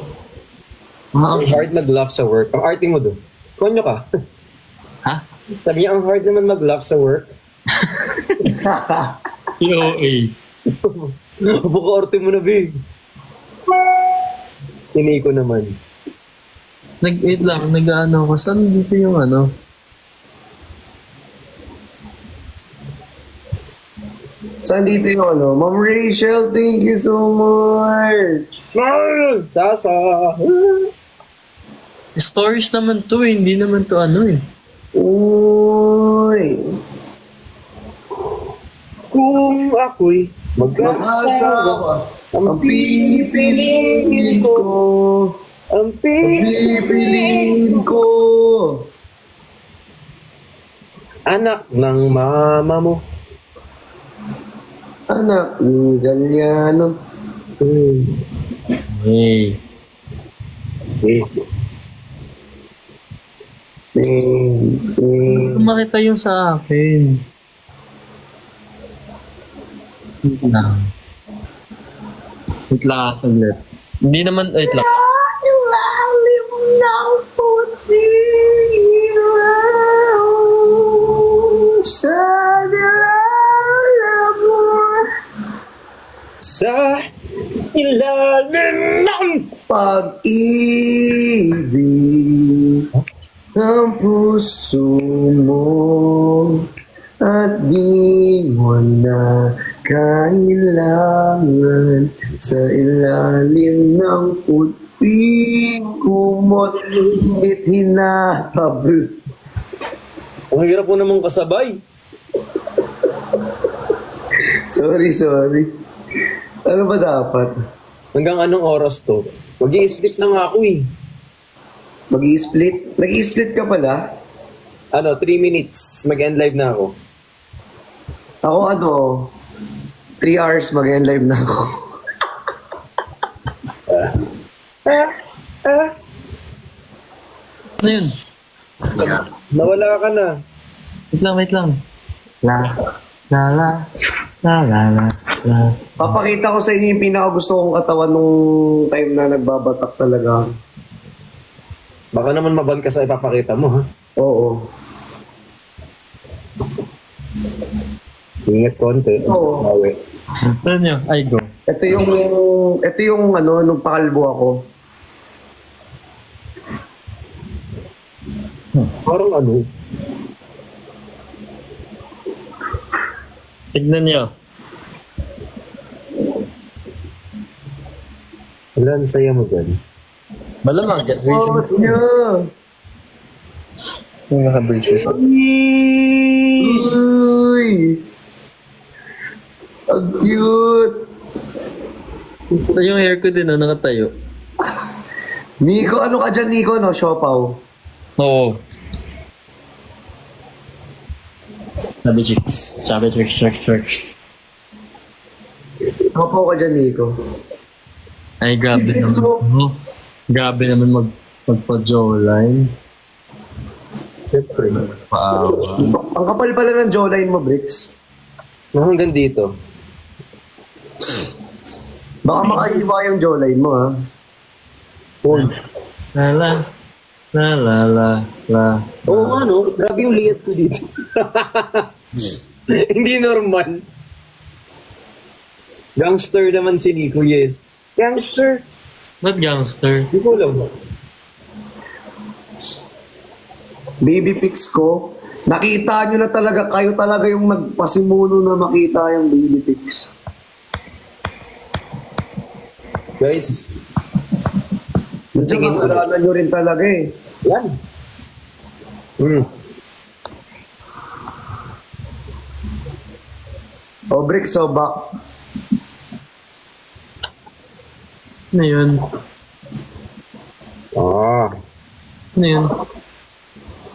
Ang hard mag-laugh sa work. Ang arting mo dun. Konyo ka. Ha? Sabi niya, ang hard naman mag-laugh sa work. POA. Buka-arte mo na, babe. Tinay ko naman. Nag-eat lang, nag-ano ko. Saan dito yung ano? Saan dito yung ano? Ma'am Rachel, thank you so much. Sasa. Stories naman to eh. Hindi naman to ano eh. Uy. Kung ako'y mag-asawa, ang pipiliin ko. Ang Pipiliin ko. anak ng mama mo. Anak ni Galliano. Hey. Eh, Makita yung sa akin. Wait lang. Wait lang, saglit. Hindi naman, wait lang. Ilalim ng puti sa dalalam mo. sa ilalim ng Pag-ibig ang puso mo at di mo na kailangan sa ilalim ng puti kumot at hinahabol. ang hirap mo namang kasabay. Sorry. Ano ba dapat? Hanggang anong oras to? Mag-i-split na nga ako eh. Mag-i-split? Nag-i-split ka pala? 3 minutes. Mag-end live na ako. Ako 3 hours mag-end live na ako. Ano yun? Nawala ka na. Wait lang. La. Papakita ko sa inyo yung pinaka gusto kong katawan nung time na nagbabatak talaga. Baka naman maban ka sa ipapakita mo, ha? Oo. Ingat konti. Oo. Bawi. Ano nyo? Ay, go. Ito yung ano, nung pakalbo ako. Parang ano? Tignan nyo. Wala, ang saya mo dyan. Malamang, get Oras niya! Yung naka-braces. Uy! Ang cute! Ito yung hair ko din, nakatayo. Nico, ano ka dyan, Nico, no? Siopaw. Oo. Sabi chicks. Mapo ka dyan, Nico. Ay, grabe naman. So- Oh, grabe naman magpa-jawline. Siyempre. Paawa. Ang kapal pala ng jawline mo, Bricks. Hanggang dito. Baka makaiwa yung jawline mo, ha? Uy. La la. La la la la. Oo nga, no? Grabe yung liat ko dito. Hindi normal. Gangster naman si Nico, yes. Gangster? Ba't gangster? Hindi ko alam. Baby pics ko. Nakita nyo na talaga, kayo talaga yung nagpasimuno na makita yung baby pics. Guys, Medyo kasalanan nyo rin talaga eh. yan. O, Bricks, so back. Ano yun? Ah. Ano yun?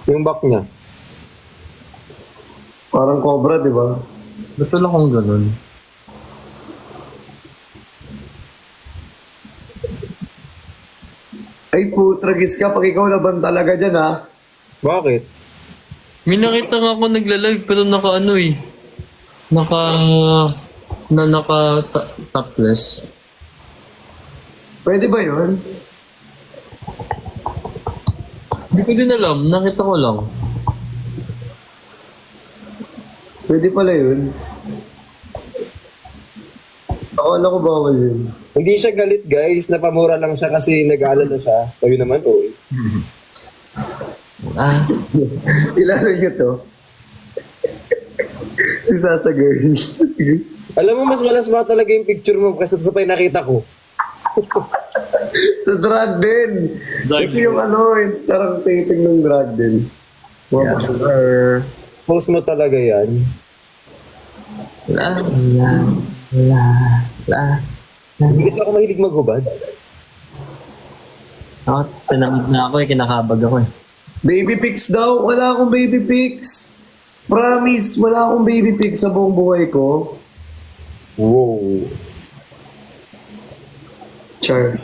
Yung back niya. Parang cobra, di ba? Ba't wala akong ganun? Ay, putragis ka pag ikaw laban talaga dyan, ha? Bakit? May nakita nga ako nagla-live pero naka ano eh. Naka topless. Pwede ba yun? Hindi ko din alam, nakita ko lang. Pwede pala yun. Akala ko bawal yun. Hindi siya galit, guys. Napamura lang siya kasi nag-aalala siya. Sabi naman, oh. Ah, Ilalo nyo to. Isa sa girl. Alam mo, mas malasma talaga yung picture mo kasi sa pa nakita ko. Sa drag din. Drag Ito yung ano, yung tarang taping ng drag din. Wow. Post mo talaga yan. la la la la. Hindi kasi ako mahilig maghubad. Ako, pinamid na ako eh, kinakabag ako eh. Baby pics daw. Wala akong baby pics. Promise, wala akong baby pics sa buong buhay ko. Wow. Char.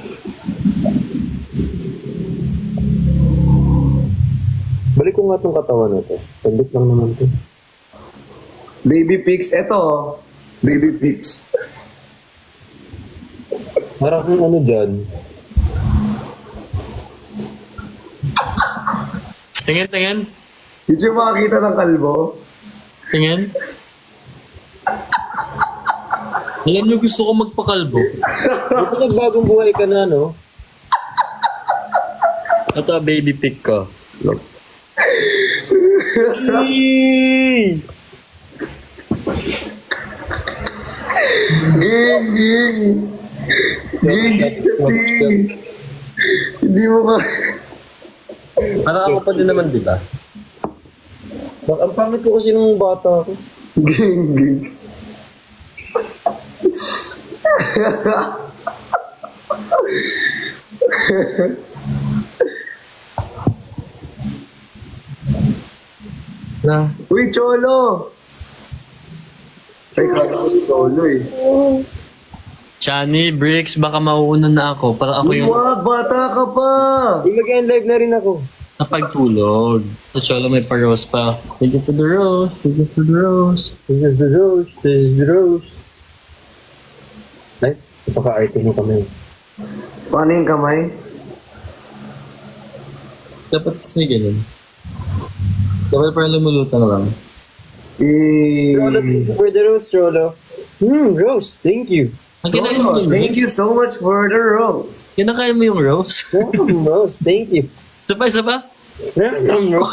Balik ko nga tong katawan na to. Sandit lang naman to. Baby pics. Eto, baby pics. Parang kung ano dyan. Tingin. Did you makakita ng kalbo? Tingin. Alam niyo, gusto ko magpakalbo. Ito nagbagong buhay ka na, no? Ito, baby pic ko. Look. Ging, ging. Ging, ging. Hindi mo ka... Parang ako pa din naman, di ba? Ang pangit ko kasi nung bata ako. Ging, ging. Na. Uy, Cholo! Ay, kala ko si Cholo eh. Chani, Bricks, baka mauuna na ako. Para ako Uy, yung wag! Bata ka pa! Mag-end live na rin ako. sa pagtulog. Sa Cholo may pa-rose pa. Thank you for the rose. Thank you for the rose. This is the rose. This is the rose. Ay, napaka-arte mo kami. Paano yung kamay? Dapat may ganun. Dapat parang lumulutang lang. Cholo, thank you for the rose, Cholo. Rose, thank you. Ang kinakain mo yung Thank you so much for the rose. Kinakain mo yung rose? Rose, thank you. Isa pa? Rose.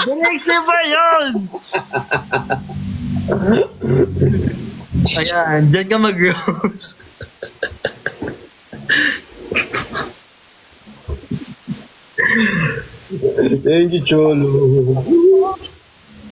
Bricks, iba yun! Ayan, dyan ka mag-rose. Thank you, Cholo.